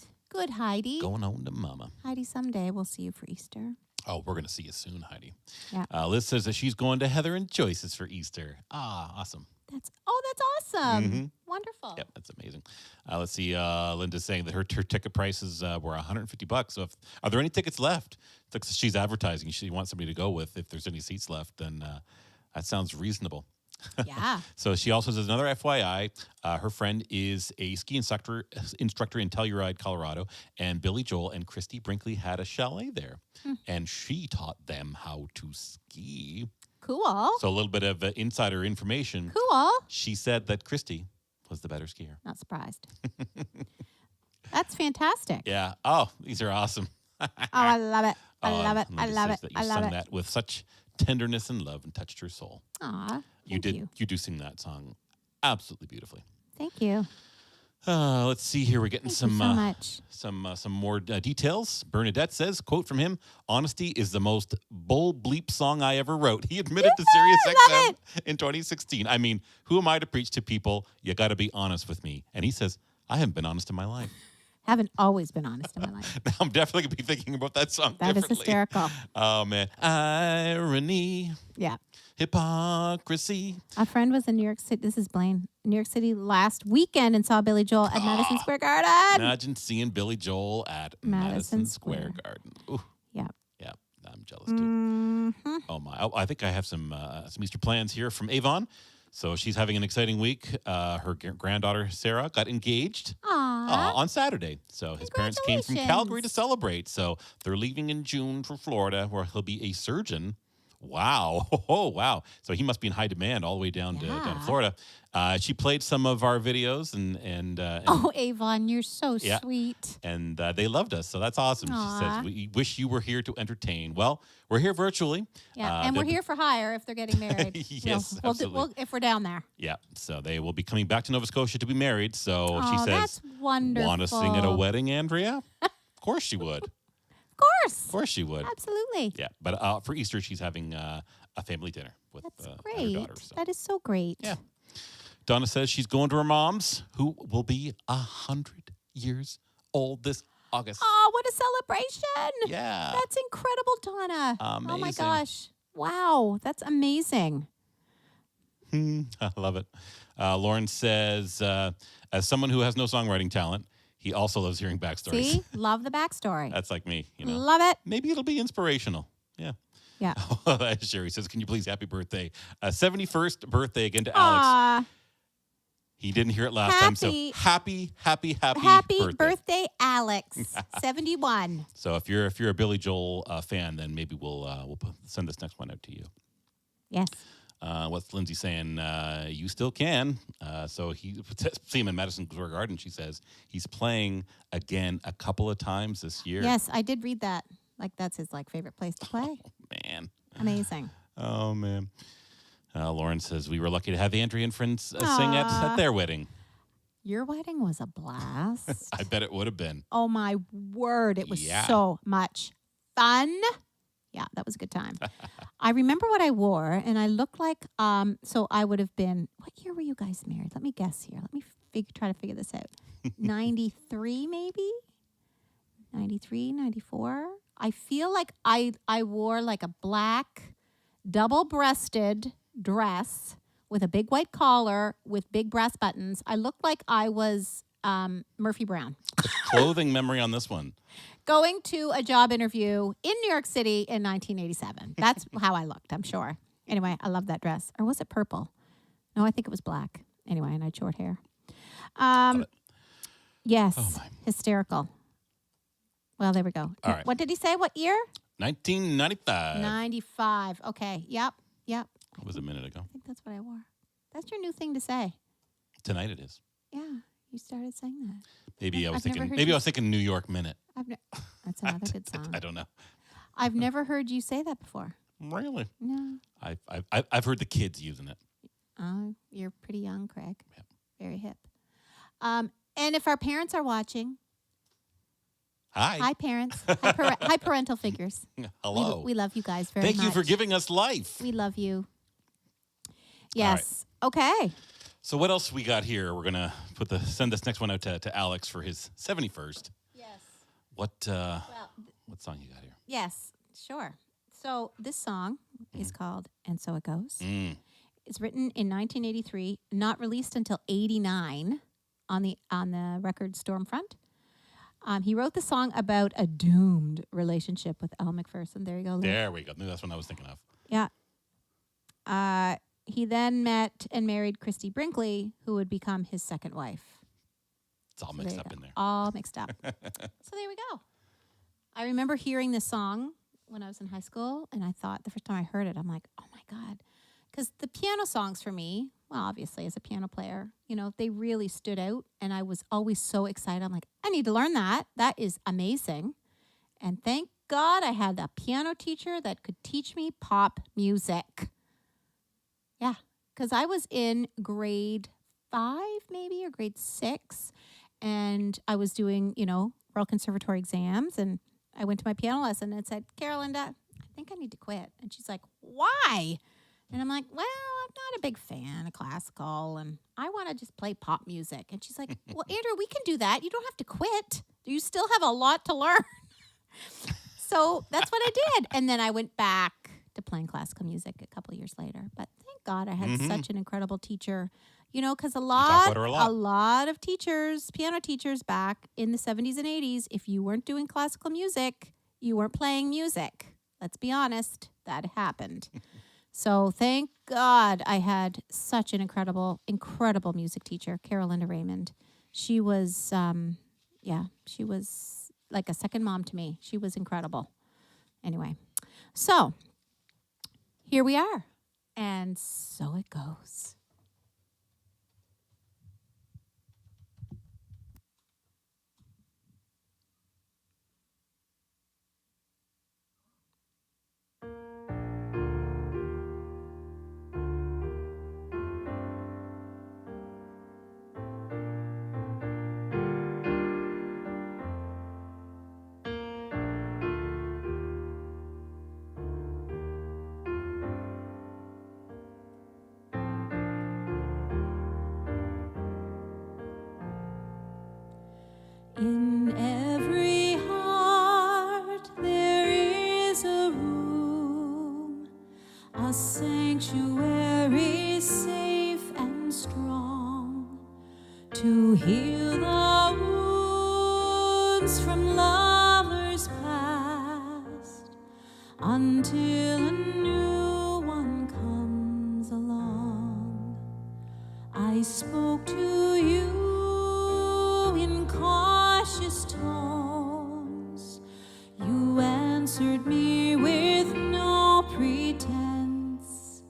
S1: Heidi.
S2: Going home to mama.
S1: Heidi, someday we'll see you for Easter.
S2: Oh, we're going to see you soon, Heidi.
S1: Yeah.
S2: Liz says that she's going to Heather and Joyce's for Easter. Ah, awesome.
S1: That's awesome. Wonderful.
S2: Yep, that's amazing. Let's see. Linda's saying that her ticket prices were $150. So, are there any tickets left? It's like she's advertising. She wants somebody to go with. If there's any seats left, then that sounds reasonable.
S1: Yeah.
S2: So she also says another FYI. Her friend is a ski instructor in Telluride, Colorado, and Billy Joel and Christy Brinkley had a chalet there, and she taught them how to ski.
S1: Cool.
S2: So a little bit of insider information.
S1: Cool.
S2: She said that Christy was the better skier.
S1: Not surprised. That's fantastic.
S2: Yeah. Oh, these are awesome.
S1: Oh, I love it. I love it. I
S2: Linda
S1: love
S2: says
S1: it.
S2: that you
S1: I love
S2: sung
S1: it.
S2: that with such tenderness and love and touched her soul.
S1: Aw.
S2: You do sing that song absolutely beautifully.
S1: Thank you.
S2: Let's see here. We're getting
S1: Thank you so much.
S2: some more details. Bernadette says, quote from him, "Honesty is the most bull bleep song I ever wrote." He admitted to Sirius XM in 2016. I mean, who am I to preach to people? You got to be honest with me. And he says, I haven't been honest in my life.
S1: Haven't always been honest in my life.
S2: Now I'm definitely going to be thinking about that song
S1: That is
S2: differently.
S1: hysterical.
S2: Oh, man. Irony.
S1: Yeah.
S2: Hypocrisy.
S1: A friend was in New York City. This is Blaine. New York City last weekend and saw Billy Joel at Madison Square Garden.
S2: Imagine seeing Billy Joel at Madison Square Garden. Ooh.
S1: Yeah.
S2: Yeah, I'm jealous too. Oh my! I think I have some Easter plans here from Avon. So she's having an exciting week. Her granddaughter Sarah got engaged on Saturday. So his parents came from Calgary to celebrate. So they're leaving in June for Florida, where he'll be a surgeon. Wow! Oh wow! So he must be in high demand all the way down to Florida. She played some of our videos and
S1: Oh, Avon, you're so sweet.
S2: And they loved us, so that's awesome.
S1: Aww.
S2: She says, "We wish you were here to entertain." Well, we're here virtually.
S1: Yeah, and we're here for hire if they're getting married.
S2: Yes, absolutely.
S1: If we're down there.
S2: Yeah, so they will be coming back to Nova Scotia to be married. So she says,
S1: that's wonderful.
S2: "Want to sing at a wedding, Andrea?" Of course she would.
S1: Of
S2: Of course she would.
S1: Absolutely.
S2: Yeah, but for Easter she's having a family dinner with
S1: That's
S2: her
S1: great.
S2: daughter. So.
S1: That is so great.
S2: Yeah. Donna says she's going to her mom's, who will be 100 years old this August.
S1: Oh, what a celebration.
S2: Yeah.
S1: That's incredible, Donna.
S2: Amazing.
S1: Oh, my gosh. Wow. That's amazing.
S2: I love it. Lauren says, as someone who has no songwriting talent, he also loves hearing backstories.
S1: See? Love the backstory.
S2: That's like me, you know.
S1: Love it.
S2: Maybe it'll be inspirational. Yeah.
S1: Yeah.
S2: Sherry says, can you please happy birthday? 71st birthday again to Alex.
S1: Aw.
S2: He didn't hear it last time, so happy
S1: birthday, Alex. 71.
S2: So if you're a Billy Joel fan, then maybe we'll send this next one out to you.
S1: Yes.
S2: What's Lindsay saying? You still can. So he see him in Madison Square Garden. She says he's playing again a couple of times this year.
S1: Yes, I did read that. Like that's his favorite place to play.
S2: Oh, man.
S1: Amazing.
S2: Oh man. Lauren says we were lucky to have Andrea and friends sing at their wedding.
S1: Your wedding was a blast.
S2: I bet it would have been.
S1: Oh my word! It was so much fun. Yeah, that was a good time. I remember what I wore, and I looked like, so I would have been, what year were you guys married? Let me guess here. Let me try to figure this out. 93, maybe? 93, 94? I feel like I wore like a black, double-breasted dress with a big white collar with big brass buttons. I looked like I was Murphy Brown.
S2: Clothing memory on this one.
S1: Going to a job interview in New York City in 1987. That's how I looked, I'm sure. Anyway, I love that dress. Or was it purple? No, I think it was black. Anyway, and I had short hair. Yes, hysterical. Well, there we go.
S2: All right.
S1: What did he say? What year?
S2: 1995.
S1: 95. Okay. Yep.
S2: That was a minute ago.
S1: I think that's what I wore. That's your new thing to say.
S2: Tonight it is.
S1: Yeah, you started saying that.
S2: Maybe I was thinking New York Minute.
S1: That's another good song.
S2: I don't know.
S1: I've never heard you say that before.
S2: Really?
S1: No.
S2: I've heard the kids using it.
S1: Oh, you're pretty young, Craig.
S2: Yep.
S1: Very hip. And if our parents are watching, hi parents, hi parental figures.
S2: Hello.
S1: We love you guys very much.
S2: Thank you for giving us life.
S1: We love you. Yes. Okay.
S2: So what else we got here? We're gonna send this next one out to Alex for his 71st.
S1: Yes.
S2: What song you got here?
S1: Yes, sure. So this song is called "And So It Goes." It's written in 1983, not released until 89 on the record Stormfront. He wrote the song about a doomed relationship with Elle Macpherson. There you go, Lou.
S2: There we go. That's what I was thinking of.
S1: Yeah. He then met and married Christy Brinkley, who would become his second wife.
S2: It's all mixed up in there.
S1: All mixed up. So there we go. I remember hearing this song when I was in high school, and I thought the first time I heard it, I'm like, oh my God. Because the piano songs for me, well, obviously as a piano player, you know, they really stood out, and I was always so excited. I'm like, I need to learn that. That is amazing. And thank God I had a piano teacher that could teach me pop music. Yeah, because I was in grade 5 maybe or grade 6, and I was doing, you know, Royal Conservatory exams, and I went to my piano lesson and said, Carolinda, I think I need to quit. And she's like, why? And I'm like, well, I'm not a big fan of classical, and I want to just play pop music. And she's like, well, Andrew, we can do that. You don't have to quit. You still have a lot to learn. So that's what I did. And then I went back to playing classical music a couple of years later. But thank God I had such an incredible teacher, you know, because a lot of teachers, piano teachers back in the 70s and 80s, if you weren't doing classical music, you weren't playing music. Let's be honest, that happened. So thank God I had such an incredible music teacher, Carolinda Raymond. She was, she was like a second mom to me. She was incredible. Anyway, so here we are. And so it goes. In every heart there is a room, a sanctuary safe and strong, to heal the wounds from lovers past, until a new one comes along. I spoke to you in cautious tones. You answered me with no pretense,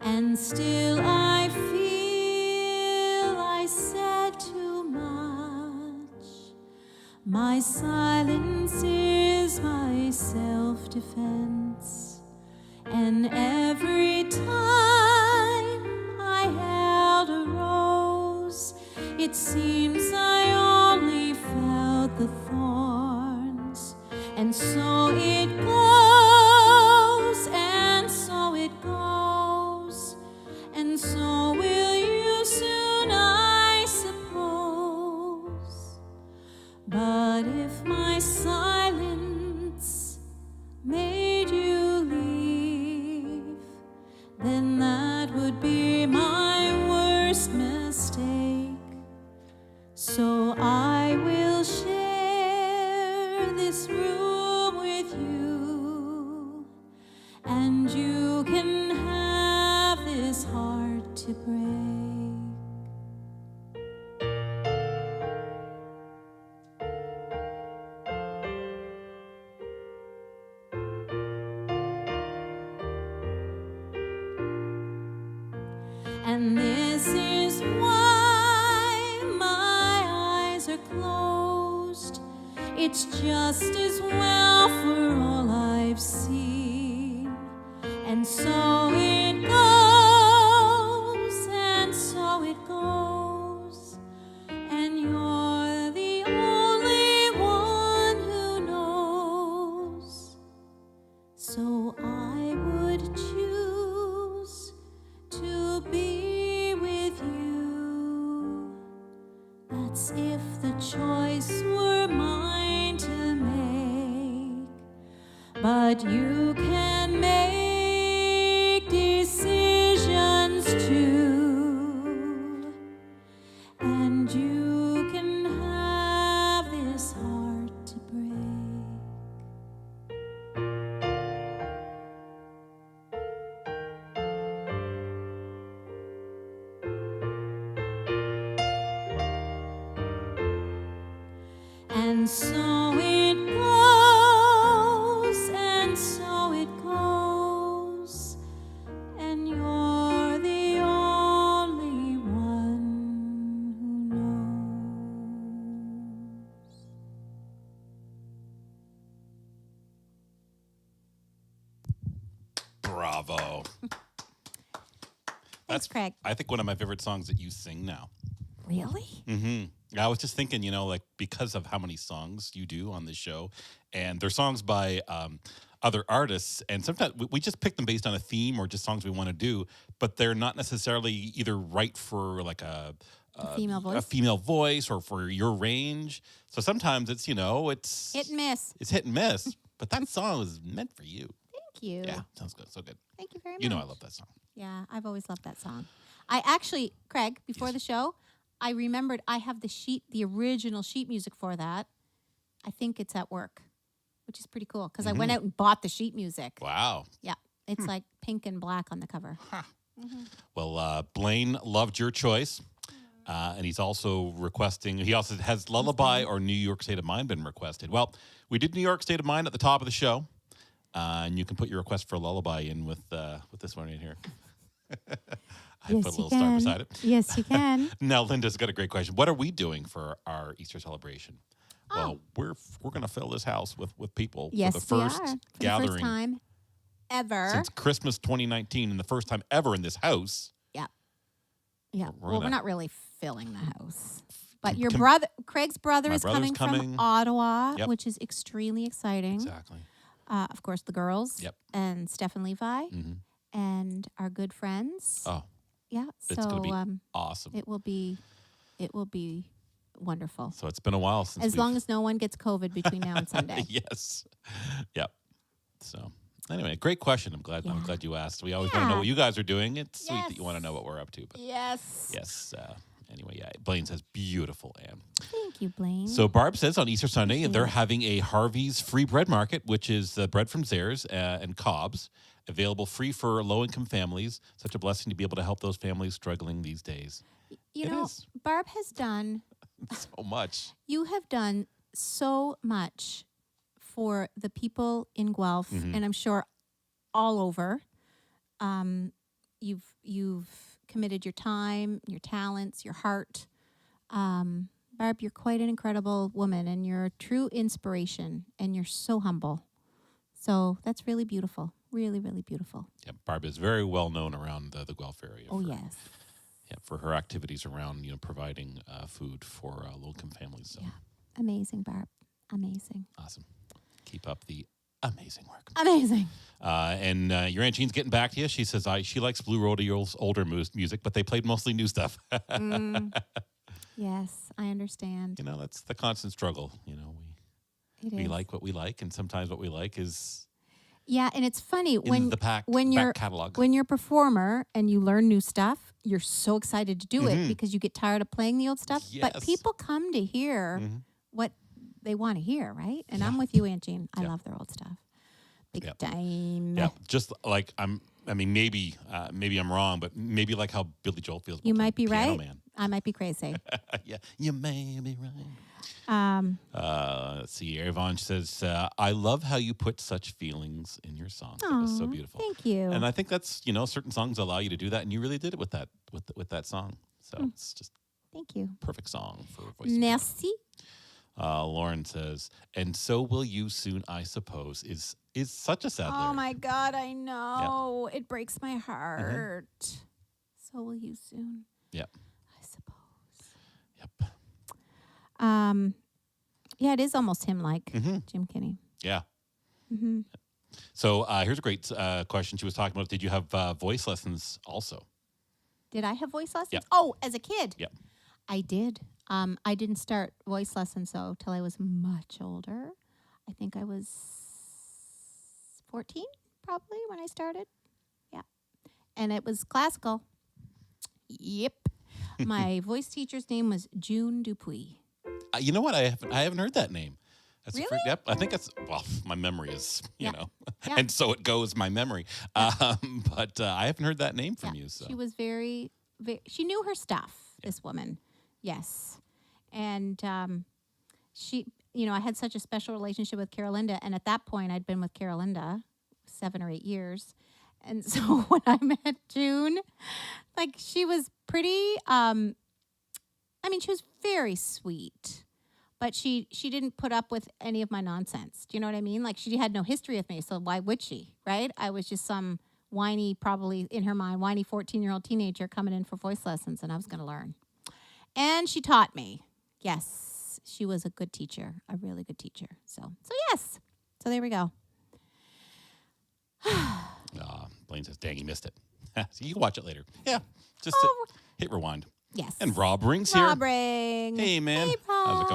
S1: and still I feel I said too much. My silence is my self-defense, and every time I held a rose, it seems I only felt the thorns. And so it goes, and so it goes, and so will you soon, I suppose. But if my silence made you leave, then that would be my worst mistake. So I will share this room with you, and you can have this heart to break. And this is why my eyes are closed. It's just as well for all I've seen. And so it goes, and so it goes, and you're the only one who knows. So I would choose to be with you. That's if the choice were mine to make. But you can make decisions And so it goes, and so it goes, and you're the only one who knows.
S2: Bravo.
S1: Thanks, Craig.
S2: I think one of my favorite songs that you sing now.
S1: Really?
S2: Mm-hmm. I was just thinking, like because of how many songs you do on this show, and they're songs by other artists, and sometimes we just pick them based on a theme or just songs we want to do, but they're not necessarily either right for like a
S1: female voice?
S2: a female voice, or for your range. So sometimes it's it's
S1: Hit and miss.
S2: It's hit and miss, but that song is meant for you.
S1: Thank you.
S2: Yeah, sounds good, so good.
S1: Thank you very much.
S2: You know I love that song.
S1: Yeah, I've always loved that song. I actually, Craig, before the show, I remembered I have the original sheet music for that. I think it's at work, which is pretty cool because I went out and bought the sheet music.
S2: Wow.
S1: Yeah, it's like pink and black on the cover.
S2: Well, Blaine loved your choice. And he's also requesting, he also has Lullaby or New York State of Mind been requested. Well, we did New York State of Mind at the top of the show. And you can put your request for Lullaby in with this one right here. I put a little star beside it.
S1: Yes, you can.
S2: Now, Linda's got a great question. What are we doing for our Easter celebration? Well, we're going to fill this house with people
S1: Yes,
S2: for the first
S1: we are. For
S2: gathering
S1: the first time ever.
S2: since Christmas 2019, and the first time ever in this house.
S1: Yeah. Yeah.
S2: We're
S1: Well,
S2: gonna-
S1: we're not really filling the house. But your brother, Craig's brother,
S2: My
S1: is
S2: brother's
S1: coming
S2: coming.
S1: from Ottawa,
S2: Yep.
S1: which is extremely exciting.
S2: Exactly.
S1: Of course, the girls.
S2: Yep.
S1: And Steph and Levi.
S2: Mm-hmm.
S1: And our good friends.
S2: Oh,
S1: Yeah.
S2: it's
S1: So
S2: going to be awesome.
S1: it will be wonderful.
S2: So it's been a while since
S1: As long as no one gets COVID between now and Sunday.
S2: Yes. Yep. So anyway, great question. I'm glad you asked. We always want to know
S1: Yeah.
S2: what you guys are doing. It's sweet that you
S1: Yes.
S2: want to know what we're up to. But
S1: Yes.
S2: yes. Anyway, yeah. Blaine says beautiful, Anne.
S1: Thank you, Blaine.
S2: So Barb says on Easter Sunday they're having a Harvey's free bread market, which is bread from Zares and Cobb's, available free for low-income families. Such a blessing to be able to help those families struggling these days.
S1: you
S2: it
S1: know,
S2: is.
S1: Barb has done.
S2: So much.
S1: You have done so much for the people in Guelph, and I'm sure all over. You've committed your time, your talents, your heart. Barb, you're quite an incredible woman, and you're a true inspiration, and you're so humble. So that's really beautiful. Really, really beautiful.
S2: Yeah, Barb is very well known around the Guelph area.
S1: Oh,
S2: for-
S1: yes.
S2: Yeah, for her activities around providing food for low-income families. So
S1: Yeah. Amazing, Barb. Amazing.
S2: awesome. Keep up the amazing work.
S1: Amazing.
S2: And your Aunt Jean's getting back to you. She says she likes Blue Rodeo's older music, but they played mostly new stuff.
S1: Yes, I understand.
S2: That's the constant struggle.
S1: It
S2: We
S1: is.
S2: like what we like, and sometimes what we like is
S1: Yeah, and it's funny
S2: in the back catalog.
S1: when you're a performer and you learn new stuff, you're so excited to do it because you get tired of playing the old stuff. But
S2: Yes.
S1: people come to hear what they want to hear, right? And I'm with you, Aunt Jean. I love their old stuff. Big
S2: Yep.
S1: time.
S2: Yeah, just like maybe I'm wrong, but maybe like how Billy Joel feels.
S1: You
S2: about
S1: might be
S2: Piano
S1: right.
S2: Man.
S1: I might be crazy.
S2: Yeah, you may be right. Let's see. Yvonne says, "I love how you put such feelings in your songs. It was so
S1: Aw,
S2: beautiful.
S1: Thank you.
S2: And I think that's certain songs allow you to do that, and you really did it with that song. So it's just
S1: Thank you.
S2: perfect song for voicing.
S1: Merci.
S2: Lauren says, "And so will you soon, I suppose." Is such a sad
S1: Oh
S2: lyric.
S1: my God, I know. It breaks my heart. So will you soon,
S2: Yep.
S1: I suppose.
S2: Yep.
S1: Yeah, it is almost him-like,
S2: Mm-hmm.
S1: Jim Kinney.
S2: Yeah. So here's a great question. She was talking about, did you have voice lessons also?
S1: Did I have voice lessons?
S2: Yep.
S1: Oh, as a kid?
S2: Yep.
S1: I did. I didn't start voice lessons, though, till I was much older. I think I was 14, probably, when I started. Yeah. And it was classical. Yep. My voice teacher's name was June Dupuis.
S2: You know what? I haven't heard that name. That's
S1: Really?
S2: Yep. I think that's, my memory is,
S1: Yeah. Yeah.
S2: and so it goes, my memory. But I haven't heard that name from
S1: Yeah,
S2: you. So
S1: she was very, she knew her stuff, this woman. Yes. And I had such a special relationship with Carolinda. And at that point, I'd been with Carolinda 7 or 8 years. And so when I met June, like she was pretty, she was very sweet, but she didn't put up with any of my nonsense. Do you know what I mean? Like she had no history with me. So why would she? Right. I was just some whiny, probably in her mind, whiny 14-year-old teenager coming in for voice lessons, and I was going to learn. And she taught me. Yes, she was a good teacher, a really good teacher. So yes. So there we go.
S2: Blaine says, dang, he missed it. So you can watch it later. Yeah, just hit rewind.
S1: Yes.
S2: And Rob Ring's here.
S1: Rob Ring.
S2: Hey, man.
S1: Hey,
S2: How's it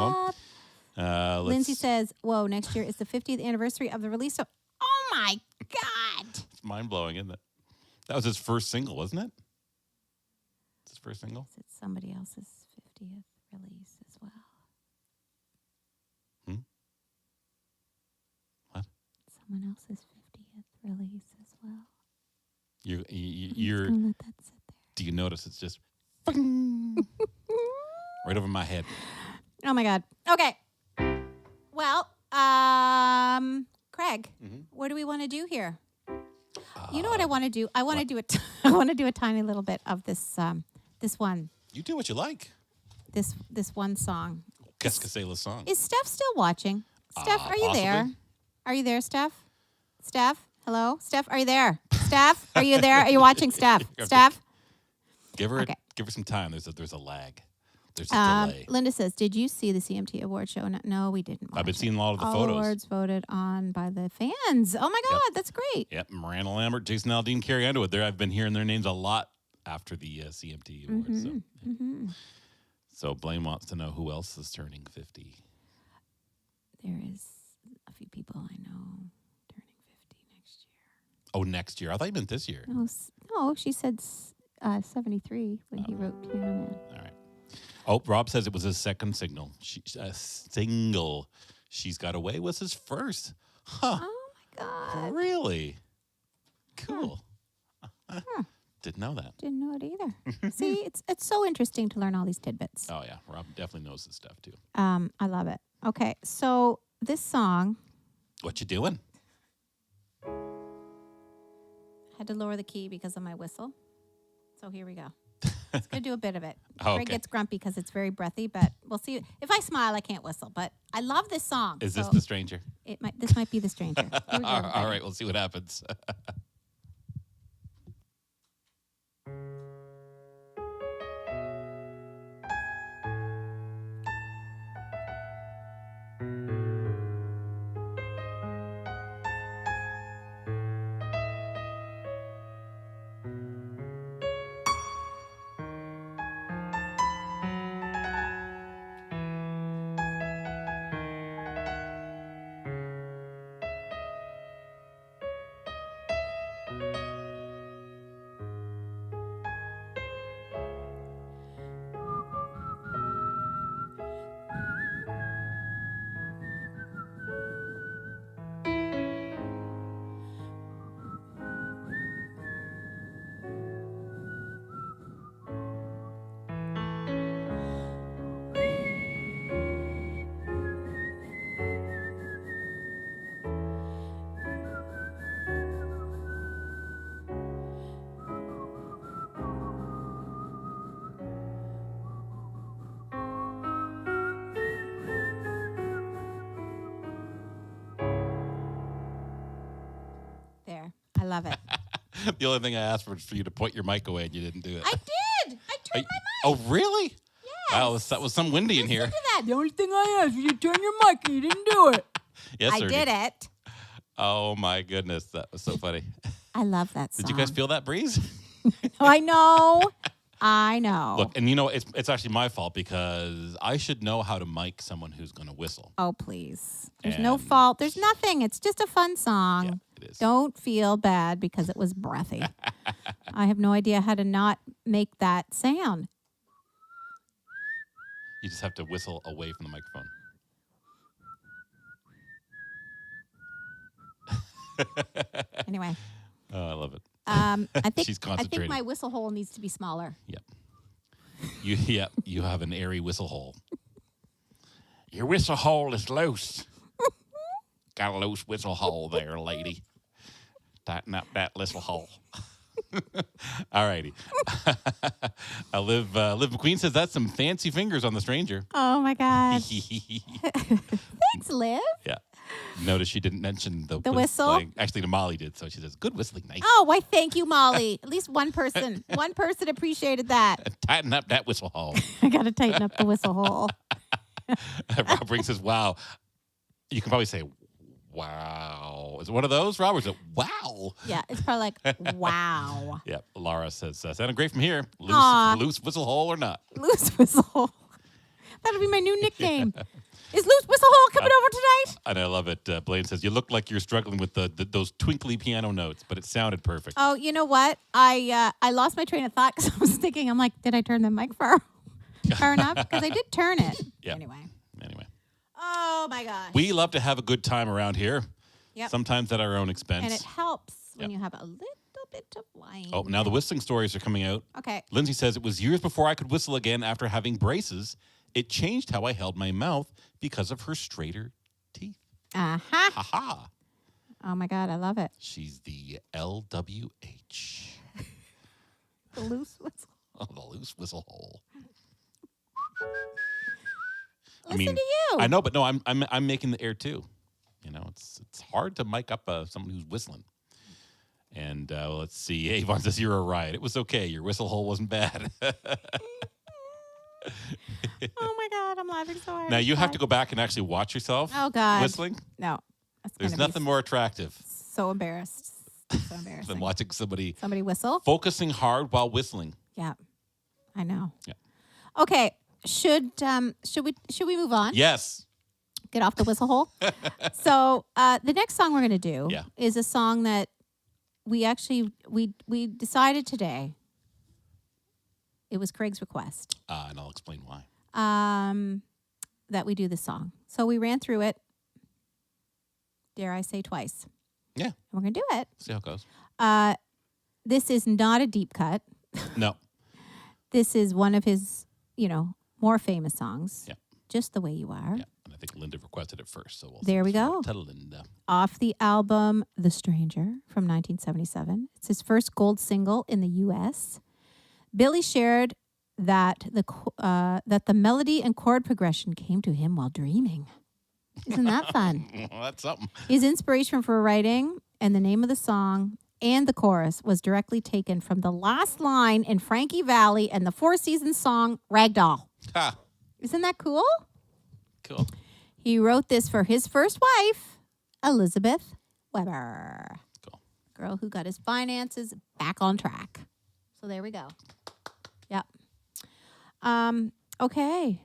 S2: going?
S1: Lindsay says, whoa, next year is the 50th anniversary of the release of... Oh, my God.
S2: It's mind-blowing, isn't it? That was his first single, wasn't it? It's his first single?
S1: It's somebody else's 50th release as well.
S2: What?
S1: Someone else's 50th release as well.
S2: You're
S1: I'm gonna let that sit there.
S2: Do you notice it's just right over my head?
S1: Oh, my God. Okay. Well, Craig, what do we want to do here? You know what I want to do? I want to do I want to do a tiny little bit of this this one.
S2: You do what you like.
S1: This one song.
S2: Cascasela's song.
S1: Is Steph still watching? Steph, are you
S2: possibly.
S1: there? Are you there, Steph? Steph? Hello? Steph, are you there? Steph, are you there? Are you watching, Steph? Steph?
S2: Give her some time. There's a lag. There's a delay.
S1: Linda says, did you see the CMT award show? No, we didn't.
S2: I've been
S1: watch
S2: seeing a lot of the
S1: All
S2: photos.
S1: awards voted on by the fans. Oh, my God. That's great.
S2: Yep, Miranda Lambert, Jason Aldean, Carrie Underwood. There, I've been hearing their names a lot after the CMT awards. So Blaine wants to know who else is turning 50.
S1: There is a few people I know turning 50 next year.
S2: Oh, next year. I thought you meant this year.
S1: No, she said 73 when he wrote Piano Man.
S2: All right. Oh, Rob says it was his second single. Single. She's Got Away was his first. Huh.
S1: Oh, my God.
S2: Really? Cool. Didn't know that.
S1: Didn't know it either. See, it's so interesting to learn all these tidbits.
S2: Oh, yeah. Rob definitely knows his stuff, too.
S1: I love it. Okay, so this song...
S2: What you doing?
S1: I had to lower the key because of my whistle. So here we go. It's going to do a bit of it.
S2: Oh,
S1: Greg gets grumpy because it's very breathy, but we'll see. If I smile, I can't whistle, but I love this song.
S2: Is this The Stranger?
S1: This might be The Stranger. Here we go,
S2: All right, we'll see what happens.
S1: There. I love it.
S2: The only thing I asked for was for you to point your mic away, and you didn't do it.
S1: I did. I turned my mic.
S2: Oh, really?
S1: Yes.
S2: Wow, that was some windy in here.
S1: Listen to that. The only thing I asked was you to turn your mic, and you didn't do it.
S2: Yes,
S1: I
S2: sir.
S1: did it.
S2: Oh, my goodness. That was so funny.
S1: I love that song.
S2: Did you guys feel that breeze?
S1: I know. I know.
S2: Look, and it's actually my fault because I should know how to mic someone who's going to whistle.
S1: Oh, please. There's no
S2: And-
S1: fault. There's nothing. It's just a fun song.
S2: Yeah, it is.
S1: Don't feel bad because it was breathy. I have no idea how to not make that sound.
S2: You just have to whistle away from the microphone.
S1: Anyway,
S2: Oh, I love it.
S1: I think
S2: She's
S1: I
S2: concentrating.
S1: think my whistle hole needs to be smaller.
S2: Yep. You have an airy whistle hole. Your whistle hole is loose. Got a loose whistle hole there, lady. Tighten up that whistle hole. All righty. Liv McQueen says that's some fancy fingers on the stranger.
S1: Oh my gosh. Thanks, Liv.
S2: Yeah. Notice she didn't mention the
S1: whistle?
S2: whistling. Actually, Molly did, so she says, good whistling, nice.
S1: Oh, why thank you, Molly. At least one person appreciated that.
S2: Tighten up that whistle hole.
S1: I got to tighten up the whistle hole.
S2: Rob Ring says, wow. You can probably say, wow. Is it one of those, Rob? Or is it wow?
S1: Yeah, it's probably like, wow.
S2: Yeah. Laura says, sounded great from here.
S1: Aw.
S2: Loose whistle hole or not?
S1: Loose whistle hole. That'll be my new nickname. Is Loose Whistle Hole coming over tonight?
S2: And I love it. Blaine says, you look like you're struggling with those twinkly piano notes, but it sounded perfect.
S1: Oh, you know what? I lost my train of thought because I was thinking, I'm like, did I turn the mic far enough? Because I did turn it.
S2: Yeah.
S1: Anyway. Oh, my gosh.
S2: We love to have a good time around here.
S1: Yep.
S2: Sometimes at our own expense.
S1: And it helps when you have a little bit of wine.
S2: Oh, now the whistling stories are coming out.
S1: Okay.
S2: Lindsay says, it was years before I could whistle again after having braces. It changed how I held my mouth because of her straighter teeth.
S1: Uh-huh.
S2: Ha-ha.
S1: Oh, my God. I love it.
S2: She's the LWH.
S1: The loose whistle.
S2: Oh, the loose whistle hole.
S1: Listen to you.
S2: I know, but no, I'm making the air too. You know, it's hard to mic up someone who's whistling. And let's see. Avon says you're a riot. It was okay. Your whistle hole wasn't bad.
S1: Oh my God, I'm laughing so hard.
S2: Now you have to go back and actually watch yourself.
S1: Oh God,
S2: whistling.
S1: No,
S2: there's nothing more attractive.
S1: So embarrassed. So embarrassing.
S2: Than watching somebody
S1: whistle.
S2: Focusing hard while whistling.
S1: Yeah, I know.
S2: Yeah.
S1: Okay. Should we move on?
S2: Yes.
S1: Get off the whistle hole. So the next song we're going to do is a song that we decided today. It was Craig's request.
S2: And I'll explain why.
S1: That we do this song. So we ran through it, dare I say, twice.
S2: Yeah.
S1: And we're going to do it.
S2: See how it goes.
S1: This is not a deep cut.
S2: No.
S1: This is one of his, more famous songs.
S2: Yeah.
S1: Just the Way You Are.
S2: Yeah. And I think Linda requested it first. So
S1: there we go.
S2: Tell Linda.
S1: Off the album The Stranger from 1977. It's his first gold single in the U.S. Billy shared that the melody and chord progression came to him while dreaming. Isn't that fun?
S2: Well, that's something.
S1: His inspiration for writing and the name of the song and the chorus was directly taken from the last line in Frankie Valli and the Four Seasons song Ragdoll.
S2: Ha.
S1: Isn't that cool?
S2: Cool.
S1: He wrote this for his first wife, Elizabeth Weber.
S2: Cool.
S1: Girl who got his finances back on track. So there we go. Yep. Okay.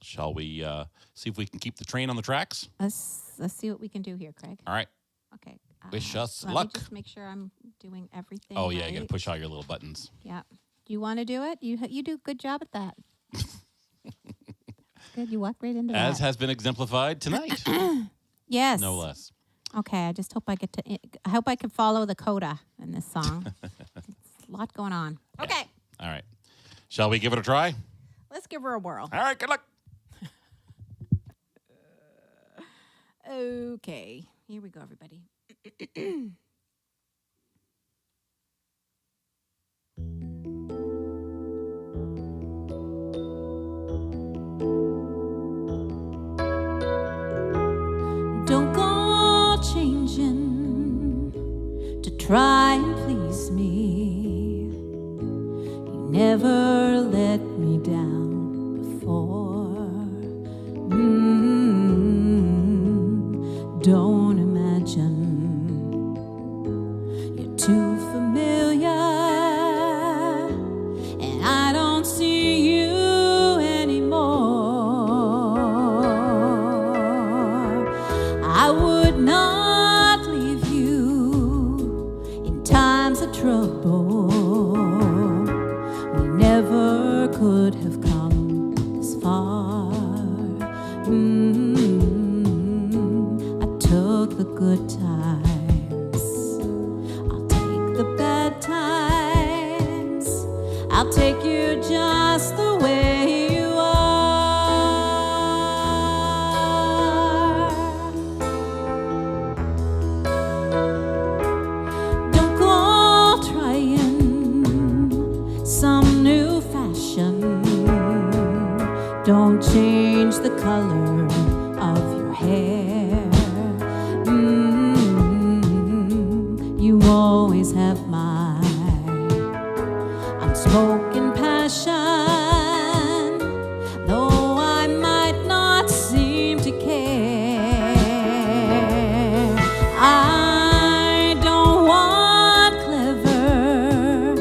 S2: Shall we see if we can keep the train on the tracks?
S1: Let's see what we can do here, Craig.
S2: All right.
S1: Okay.
S2: Wish us
S1: let
S2: luck.
S1: me just make sure I'm doing everything.
S2: Oh, yeah.
S1: right.
S2: You got to push all your little buttons.
S1: Yeah. Do you want to do it? You do a good job at that. Good. You walk right into
S2: As
S1: that.
S2: has been exemplified tonight.
S1: Yes.
S2: No less.
S1: Okay. I just hope I can follow the coda in this song. It's a lot going on.
S2: Yeah.
S1: Okay.
S2: All right. Shall we give it a try?
S1: Let's give her a whirl.
S2: All right. Good luck.
S1: Okay. Here we go, everybody. Don't go changing to try and please me. You never let me down before. Don't imagine you're too familiar, and I don't see you anymore. I would not leave you in times of trouble. We never could have come this far. I took Don't change the color of your hair. You always have my unspoken passion, though I might not seem to care. I don't want clever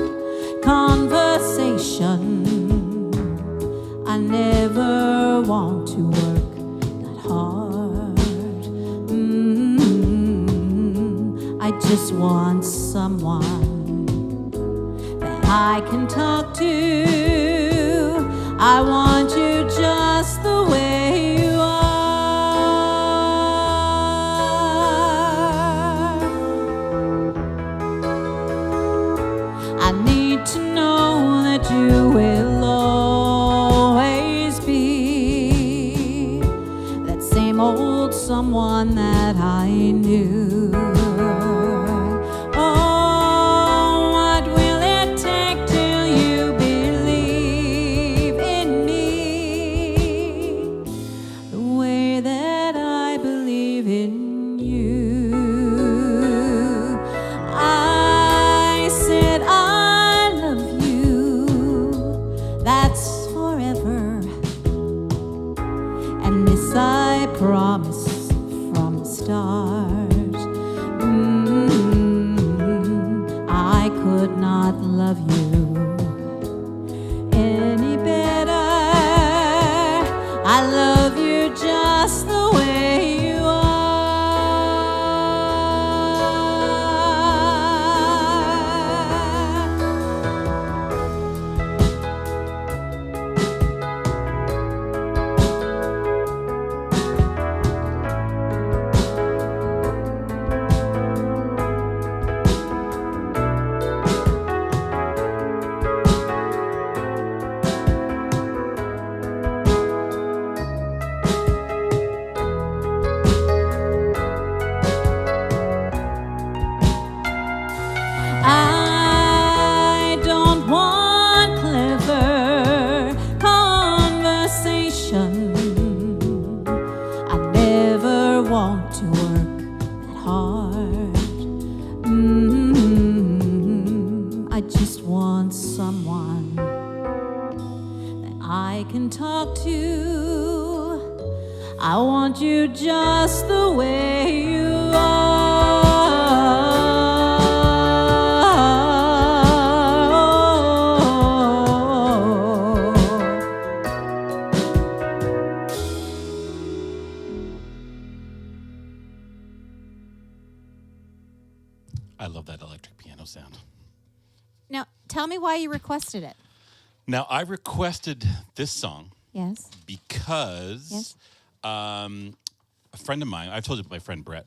S1: conversation. I never want to work that hard. I just want someone that I can talk to. I want you just the way you are. I need to know that you will always be that same old someone that I knew. Oh, what will it take till you believe in me the way that I believe in you? I said I love you, that's forever, and this I promise from the start. I could not love you any better. I love you just the way you I don't want clever conversation. I never want to work that hard. I just want someone that I can talk to. I want you just the way you
S2: I love that electric piano sound.
S1: Now, tell me why you requested it.
S2: Now, I requested this song
S1: Yes.
S2: because
S1: Yes.
S2: a friend of mine, I've told you about my friend Brett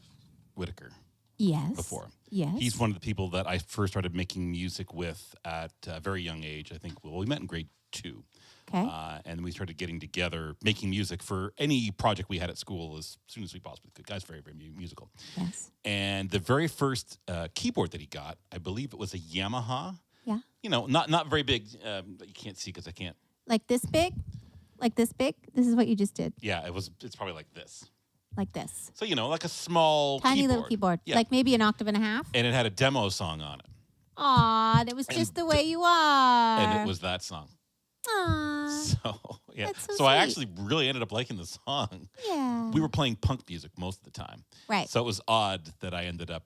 S2: Whitaker
S1: Yes.
S2: before.
S1: Yes.
S2: He's one of the people that I first started making music with at a very young age. I think, well, we met in grade 2.
S1: Okay.
S2: And we started getting together, making music for any project we had at school as soon as we possibly could. Guy's very, very musical.
S1: Yes.
S2: And the very first keyboard that he got, I believe it was a Yamaha.
S1: Yeah.
S2: You know, not very big. You can't see because I can't.
S1: Like this big? Like this big? This is what you just did.
S2: Yeah, it's probably like this.
S1: Like this.
S2: So, you know, like a small
S1: Tiny little keyboard.
S2: Yeah.
S1: Like maybe an octave and a half.
S2: And it had a demo song on it.
S1: Aw, that was just the way you are.
S2: And it was that song.
S1: Aw.
S2: So, yeah.
S1: That's so
S2: So I
S1: sweet.
S2: actually really ended up liking the song.
S1: Yeah.
S2: We were playing punk music most of the time.
S1: Right.
S2: So it was odd that I ended up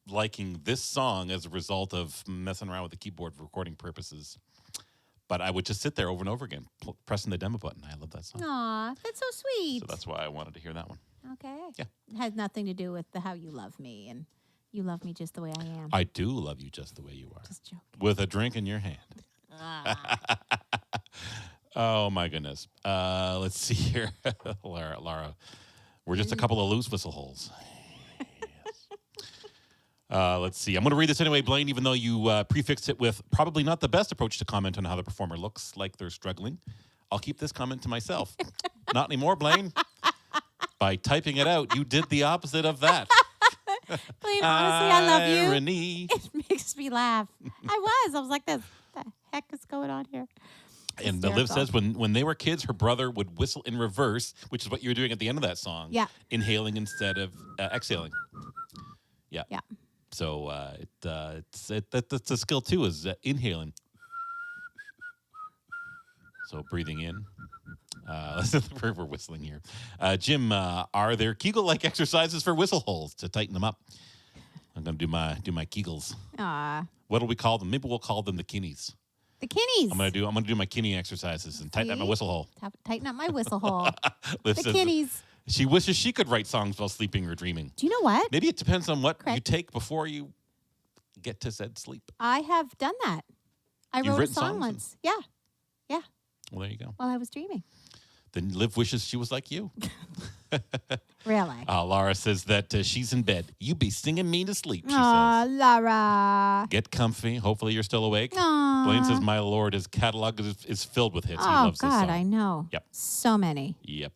S2: liking this song as a result of messing around with the keyboard for recording purposes. But I would just sit there over and over again, pressing the demo button. I love that song.
S1: Aw, that's so sweet.
S2: So that's why I wanted to hear that one.
S1: Okay.
S2: Yeah.
S1: It has nothing to do with how you love me, and you love me just the way I am.
S2: I do love you just the way you are.
S1: Just joking.
S2: With a drink in your hand. Oh, my goodness. Let's see here. Lara, we're just a couple of loose whistle holes. Yes. Let's see. I'm going to read this anyway, Blaine, even though you prefixed it with probably not the best approach to comment on how the performer looks like they're struggling. I'll keep this comment to myself. Not anymore, Blaine. By typing it out, you did the opposite of that.
S1: Blaine, honestly, I love you.
S2: Irony.
S1: It makes me laugh. I was like, this. What the heck is going on here?
S2: And Liv
S1: Hysterical.
S2: says when they were kids, her brother would whistle in reverse, which is what you're doing at the end of that song.
S1: Yeah.
S2: Inhaling instead of exhaling. Yeah.
S1: Yeah.
S2: So that's a skill too, is inhaling. So breathing in. We're whistling here. Jim, are there Kegel-like exercises for whistle holes to tighten them up? I'm gonna do my Kegels.
S1: Aw.
S2: What'll we call them? Maybe we'll call them the kinnies.
S1: The kinnies.
S2: I'm gonna do my kinnie exercises and tighten up my
S1: See?
S2: whistle hole.
S1: Tighten up my whistle hole.
S2: Liv
S1: The
S2: says
S1: kinnies.
S2: she wishes she could write songs while sleeping or dreaming.
S1: Do you know what?
S2: Maybe it depends on what you
S1: Correct.
S2: take before you get to said sleep.
S1: I have done that. I
S2: You've
S1: wrote a
S2: written
S1: song
S2: songs
S1: once. Yeah. Yeah.
S2: Well, there you go.
S1: While I was dreaming.
S2: Then Liv wishes she was like you.
S1: Really?
S2: Laura says that she's in bed. You be singing me to sleep, she
S1: Aw,
S2: says.
S1: Laura.
S2: Get comfy. Hopefully you're still awake.
S1: Aw.
S2: Blaine says, my lord, his catalog is filled with hits. He
S1: Oh,
S2: loves this
S1: God,
S2: song.
S1: I know.
S2: Yep.
S1: So many.
S2: Yep.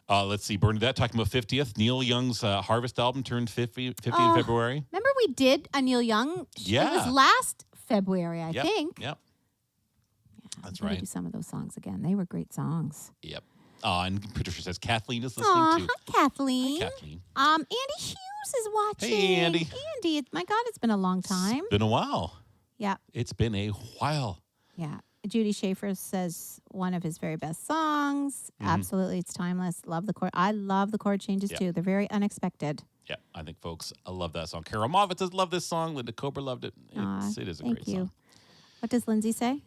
S2: Let's see. Bernadette talking about 50th. Neil Young's Harvest album turned 50 in
S1: Oh.
S2: February.
S1: Remember we did a Neil Young? It
S2: Yeah.
S1: was last February, I
S2: Yep.
S1: think.
S2: Yep. That's
S1: I'm gonna
S2: right.
S1: do some of those songs again. They were great songs.
S2: Yep. And Patricia says Kathleen is listening
S1: Aw,
S2: too.
S1: hi, Kathleen.
S2: Hi, Kathleen.
S1: Andy Hughes is watching.
S2: Hey, Andy.
S1: Andy, my God, it's been a long time.
S2: It's been a while.
S1: Yeah,
S2: It's been a while.
S1: yeah. Judy Schaefer says one of his very best songs. Absolutely, it's timeless. Love the chord. I love the chord changes
S2: Yeah.
S1: too. They're very unexpected.
S2: Yeah, I think folks love that song. Carol Moffitt does love this song. Linda Cobra loved it. It is a
S1: Thank
S2: great
S1: you.
S2: song.
S1: What does Lindsay say?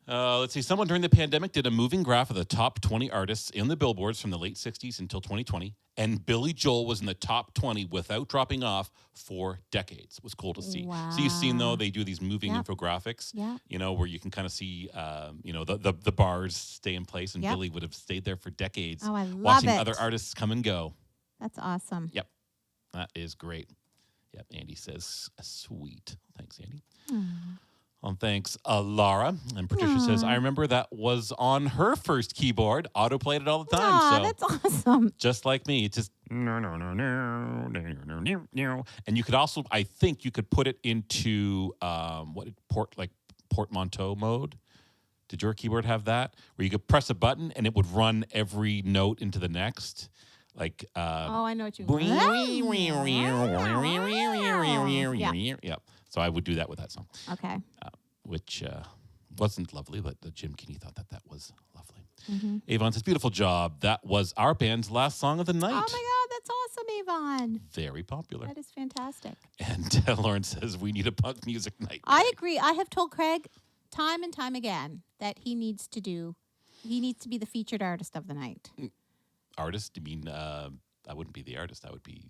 S2: Let's see. Someone during the pandemic did a moving graph of the top 20 artists in the billboards from the late 60s until 2020. And Billy Joel was in the top 20 without dropping off for decades. It was cool to see. So you've seen, though, they do these moving
S1: Yep.
S2: infographics,
S1: Yeah.
S2: you know, where you can kind of see, the bars stay in place. And
S1: Yep.
S2: Billy would have stayed there for decades.
S1: Oh, I love
S2: watching
S1: it.
S2: other artists come and go.
S1: That's awesome.
S2: Yep. That is great. Yep. Andy says, sweet. Thanks, Andy. Thanks, Laura. And Patricia says, I remember that was on her first keyboard. Auto played it all the time.
S1: Aw,
S2: So
S1: that's awesome.
S2: just like me, it just and you could also, I think, you could put it into portmanteau mode. Did your keyboard have that, where you could press a button and it would run every note into the next, like
S1: Oh, I know what you mean. Yeah.
S2: Yep. So I would do that with that song,
S1: Okay.
S2: which wasn't lovely, but Jim Kinney thought that was lovely.
S1: Mm-hmm.
S2: Avon says, beautiful job. That was our band's last song of the night.
S1: Oh, my God. That's awesome, Avon.
S2: Very popular.
S1: That is fantastic.
S2: And Lauren says, we need a punk music night.
S1: I agree. I have told Craig time and time again that he needs to be the featured artist of the night.
S2: Artist? I mean, I wouldn't be the artist. I would be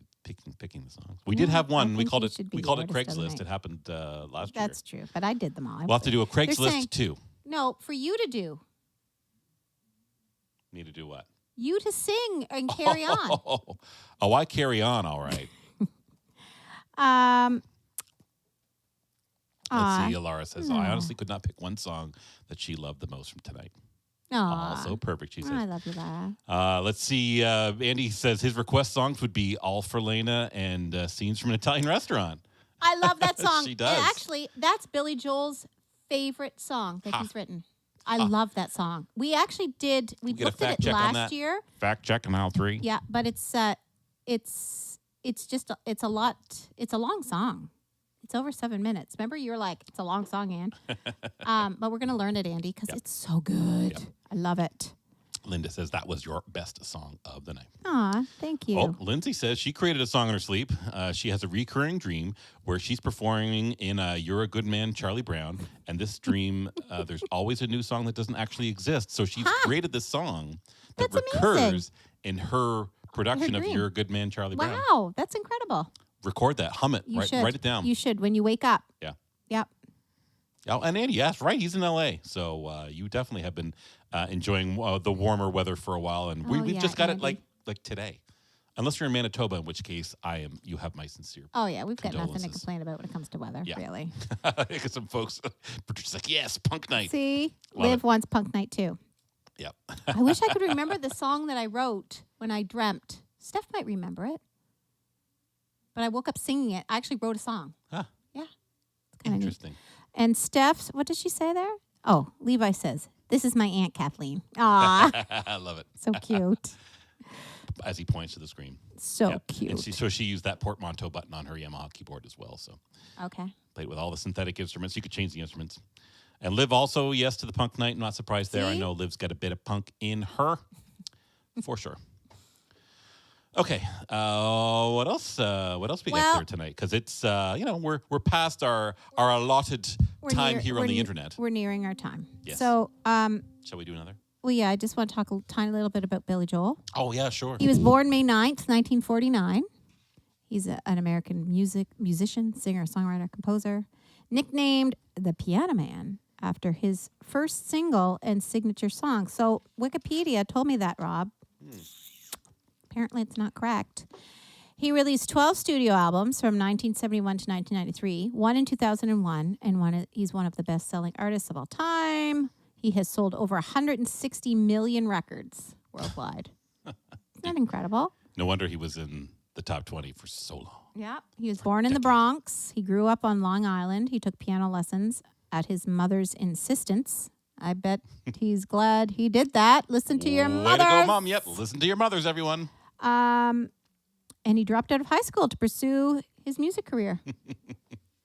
S2: picking the songs. We did have one.
S1: I
S2: We
S1: think
S2: called
S1: you
S2: it
S1: should be
S2: we
S1: the
S2: called it
S1: artist of the
S2: Craigslist.
S1: night.
S2: It happened last
S1: That's true, but I did them all.
S2: year. We'll have to do a
S1: They're
S2: Craigslist
S1: saying-
S2: too.
S1: No, for you to do.
S2: Need to do what?
S1: You to sing and carry on.
S2: Oh, I carry on. All right. Let's see. Laura says, I honestly could not pick one song that she loved the most from tonight. Also perfect, she says.
S1: I love you, Lara.
S2: Let's see. Andy says his request songs would be All for Lena and Scenes from an Italian Restaurant.
S1: I love that song.
S2: She does.
S1: And actually, that's Billy Joel's favorite song that he's written. I love that song. We actually did. We
S2: Get a
S1: looked at
S2: fact
S1: it
S2: check on
S1: last
S2: that.
S1: year.
S2: Fact check on aisle 3.
S1: Yeah, but it's a lot. It's a long song. It's over 7 minutes. Remember, you were like, it's a long song, Ann. But we're gonna learn it, Andy, because it's so good. I love it.
S2: Linda says that was your best song of the night.
S1: Aw, thank you.
S2: Oh, Lindsay says she created a song in her sleep. She has a recurring dream where she's performing in You're a Good Man, Charlie Brown. And this dream, there's always a new song that doesn't actually exist. So she's created this song that
S1: That's
S2: recurs
S1: amazing.
S2: in her production of
S1: dream.
S2: You're a Good Man, Charlie Brown.
S1: Wow, that's incredible.
S2: Record that. Hum it.
S1: You should
S2: Write it down.
S1: You should when you wake up.
S2: Yeah.
S1: Yep.
S2: Oh, and Andy, yes, right. He's in L.A., so you definitely have been enjoying the warmer weather for a while, and we've
S1: yeah,
S2: just got
S1: Andy.
S2: it like today. Unless you're in Manitoba, in which case you have my sincere.
S1: Oh yeah, we've got nothing to
S2: Condolences.
S1: complain about when it comes to weather.
S2: Yeah.
S1: Really.
S2: Because some folks, Patricia's like, yes, punk night.
S1: See,
S2: Love
S1: Liv
S2: it.
S1: wants punk night too.
S2: Yep.
S1: I wish I could remember the song that I wrote when I dreamt. Steph might remember it, but I woke up singing it. I actually wrote a song.
S2: Huh.
S1: Yeah. It's kind of neat.
S2: Interesting.
S1: And Steph, what did she say there? Oh, Levi says, This is my Aunt Kathleen. Aw,
S2: I love it.
S1: so cute.
S2: As he points to the screen.
S1: So
S2: Yep.
S1: cute.
S2: And she used that portmanteau button on her Yamaha keyboard as well. So
S1: Okay.
S2: played with all the synthetic instruments. You could change the instruments. And Liv also, yes, to the punk night. Not surprised there. I
S1: See?
S2: know Liv's got a bit of punk in her, for sure. Okay, what else? What else we got
S1: Well-
S2: there tonight? Because it's we're past our allotted time here on the internet.
S1: We're nearing our time.
S2: Yes.
S1: So,
S2: Shall we do another?
S1: well, yeah, I just want to talk a tiny little bit about Billy Joel.
S2: Oh yeah, sure.
S1: He was born May 9th, 1949. He's an American musician, singer, songwriter, composer, nicknamed the Piano Man after his first single and signature song. So Wikipedia told me that, Rob. Apparently it's not correct. He released 12 studio albums from 1971 to 1993, one in 2001, and he's one of the best-selling artists of all time. He has sold over 160 million records worldwide. Isn't that incredible?
S2: No wonder he was in the top 20 for so long.
S1: Yeah. He was born in the Bronx. He grew up on Long Island. He took piano lessons at his mother's insistence. I bet he's glad he did that. Listen to your
S2: Way
S1: mother.
S2: to go, Mom. Yep, listen to your mothers, everyone.
S1: And he dropped out of high school to pursue his music career.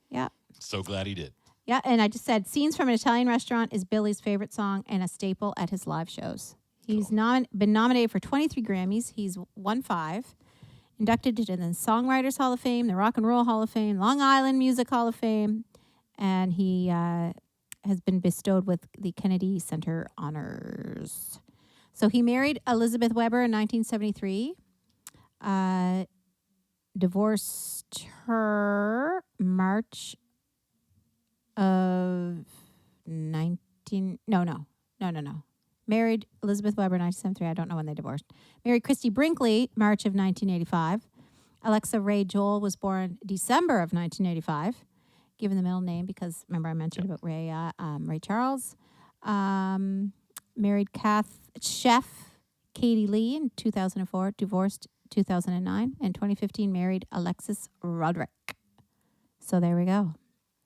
S1: Yeah.
S2: So glad he did.
S1: Yeah, and I just said Scenes from an Italian Restaurant is Billy's favorite song and a staple at his live shows. He's been nominated for 23 Grammys. He's won 5. Inducted into the Songwriters Hall of Fame, the Rock and Roll Hall of Fame, Long Island Music Hall of Fame, and he has been bestowed with the Kennedy Center honors. So he married Elizabeth Weber in 1973. Divorced her March of 19... No. Married Elizabeth Weber in 1973. I don't know when they divorced. Married Christy Brinkley, March of 1985. Alexa Ray Joel was born December of 1985. Given the middle name because, remember, I mentioned about Ray Charles. Married Chef Katie Lee in 2004. Divorced 2009. And 2015 married Alexis Roderick. So there we go.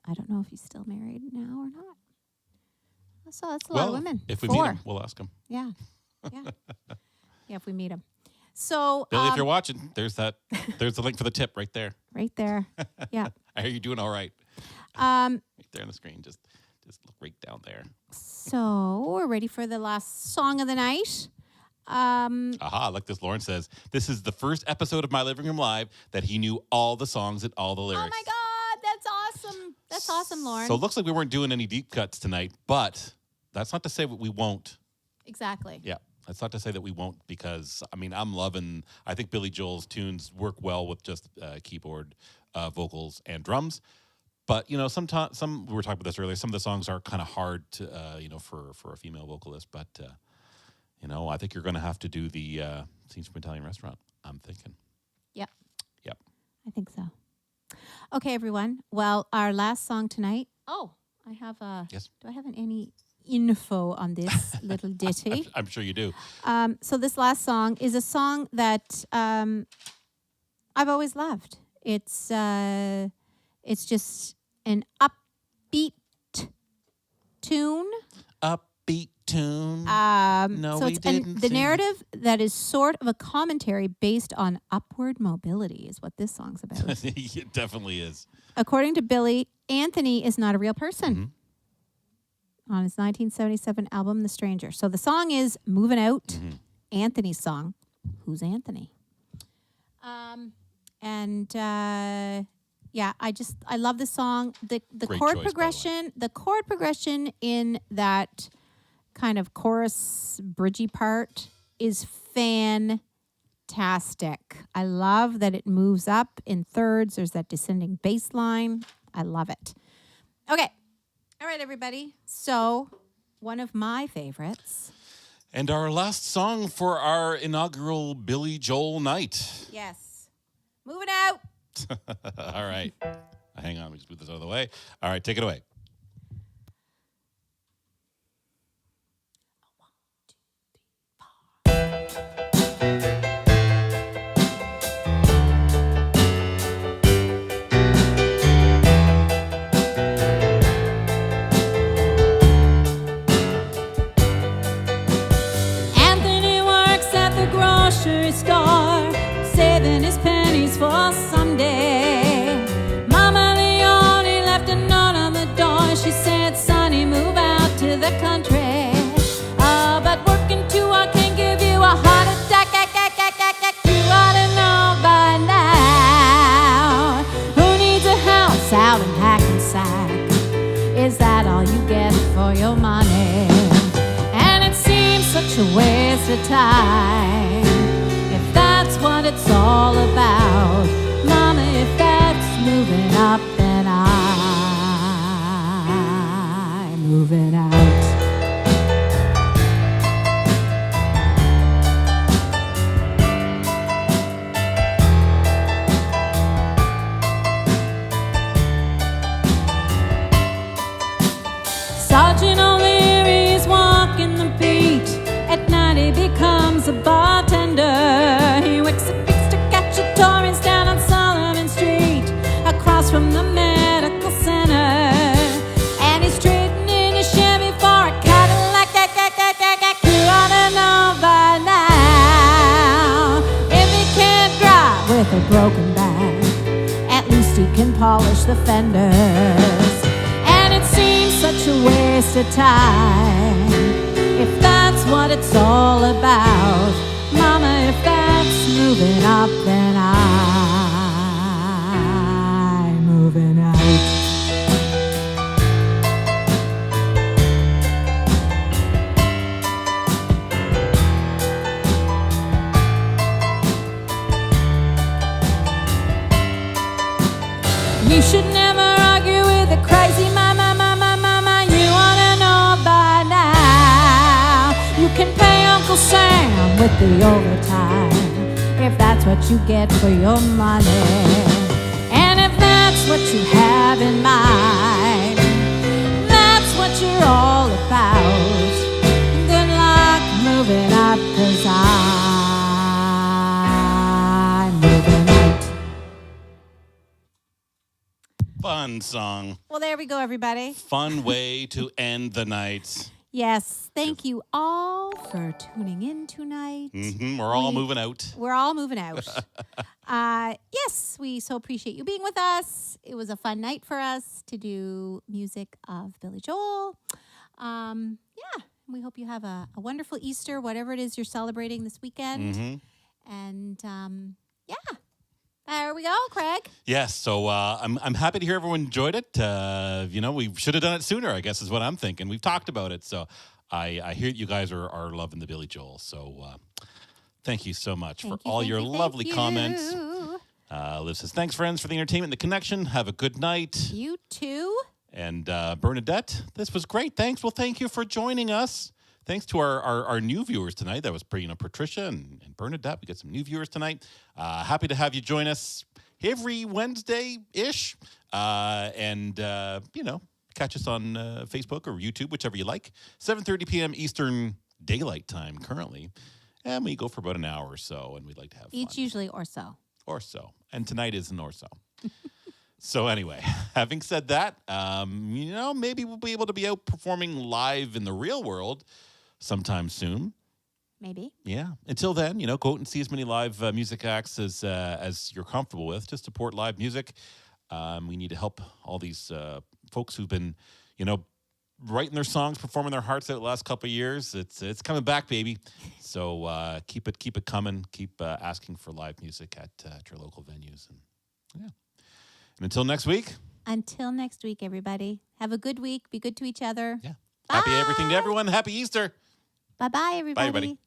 S1: I don't know if he's still married now or not. So that's a lot of women.
S2: If we
S1: 4.
S2: meet him, we'll ask him.
S1: Yeah. Yeah, if we meet him. So
S2: Billy, if you're watching, there's the link for the tip right there.
S1: right there. Yeah.
S2: I hear you doing all right.
S1: Um,
S2: Right there on the screen. Just look right down there.
S1: so we're ready for the last song of the night.
S2: Aha, like this, Lauren says, this is the first episode of My Living Room Live that he knew all the songs and all the lyrics.
S1: Oh my God, that's awesome. That's awesome, Lauren.
S2: So it looks like we weren't doing any deep cuts tonight, but that's not to say that we won't.
S1: Exactly.
S2: Yeah, that's not to say that we won't because, I think Billy Joel's tunes work well with just keyboard, vocals, and drums. But, we were talking about this earlier, some of the songs are kind of hard to, for a female vocalist. But, I think you're going to have to do the Scenes from Italian Restaurant, I'm thinking.
S1: Yep.
S2: Yep.
S1: I think so. Okay, everyone. Well, our last song tonight. Oh, I have
S2: Yes.
S1: Do I have any info on this little ditty?
S2: I'm sure you do.
S1: So this last song is a song that I've always loved. It's just an upbeat tune.
S2: Upbeat tune. No,
S1: so
S2: we
S1: it's
S2: didn't
S1: the
S2: sing.
S1: narrative that is sort of a commentary based on upward mobility is what this song's about.
S2: It definitely is.
S1: According to Billy, Anthony is not a real person.
S2: Mm-hmm.
S1: On his 1977 album, The Stranger. So the song is Moving Out,
S2: Mm-hmm.
S1: Anthony's song. Who's Anthony? I love the song. The
S2: Great
S1: chord
S2: choice, by the way.
S1: progression in that kind of chorus bridgy part is fantastic. I love that it moves up in thirds. There's that descending bass line. I love it. Okay. All right, everybody. So one of my favorites.
S2: And our last song for our inaugural Billy Joel night.
S1: Yes. Moving out.
S2: All right. Hang on, let me just move this out of the way. All right, take it away.
S1: grocery store, saving his pennies for someday. Mama Leone left a note on the door. She said, "Sonny, move out to the country. But working too hard can give you a heart attack. You ought to know by now. Who needs a house out in Hackensack? Is that all you get for your money? And it seems such a waste of time if that's what it's all about. Mama, if that's moving up, then I'm moving out. Sergeant O'Leary's walking the beat. At night he becomes a bartender. He wakes up to catch a Torrance down on Solomon Street, across from the medical center. And he's trading in his Chevy for a Cadillac. You ought to know by now. If he can't drive with a broken back, at least he can polish the fenders. And it seems such a waste of time if that's what it's all about. Mama, if that's moving up, then I'm moving out. You should never argue with a crazy mama. You ought to know by now. You can pay Uncle Sam with the overtime if that's what you get for your money. And if that's what you have in mind, that's what you're all about. Good luck moving up, 'cause I'm moving out.
S2: Fun song.
S1: Well, there we go, everybody.
S2: Fun way to end the night.
S1: Yes, thank you all for tuning in tonight.
S2: We're all moving out.
S1: We're all moving out. Yes, we so appreciate you being with us. It was a fun night for us to do music of Billy Joel. Yeah, we hope you have a wonderful Easter, whatever it is you're celebrating this weekend. And yeah, there we go, Craig.
S2: Yes, so I'm happy to hear everyone enjoyed it. We should have done it sooner, I guess is what I'm thinking. We've talked about it, so I hear you guys are loving the Billy Joel. So thank you so much for all your lovely comments. Liv says, thanks, friends, for the entertainment and the connection. Have a good night.
S1: You too.
S2: And Bernadette, this was great. Thanks. Well, thank you for joining us. Thanks to our new viewers tonight. That was Patricia and Bernadette. We got some new viewers tonight. Happy to have you join us every Wednesday-ish. Catch us on Facebook or YouTube, whichever you like. 7:30 p.m. Eastern Daylight Time currently. And we go for about an hour or so, and we'd like to have fun.
S1: Each usually or so.
S2: Or so. And tonight is an or so. So anyway, having said that, maybe we'll be able to be out performing live in the real world sometime soon.
S1: Maybe.
S2: Yeah. Until then, go out and see as many live music acts as you're comfortable with. Just support live music. We need to help all these folks who've been, writing their songs, performing their hearts out the last couple of years. It's coming back, baby. So keep it coming. Keep asking for live music at your local venues. And yeah. And until next week.
S1: Until next week, everybody. Have a good week. Be good to each other.
S2: Yeah.
S1: Bye.
S2: Happy everything to everyone. Happy Easter.
S1: Bye-bye, everybody.
S2: Bye, everybody.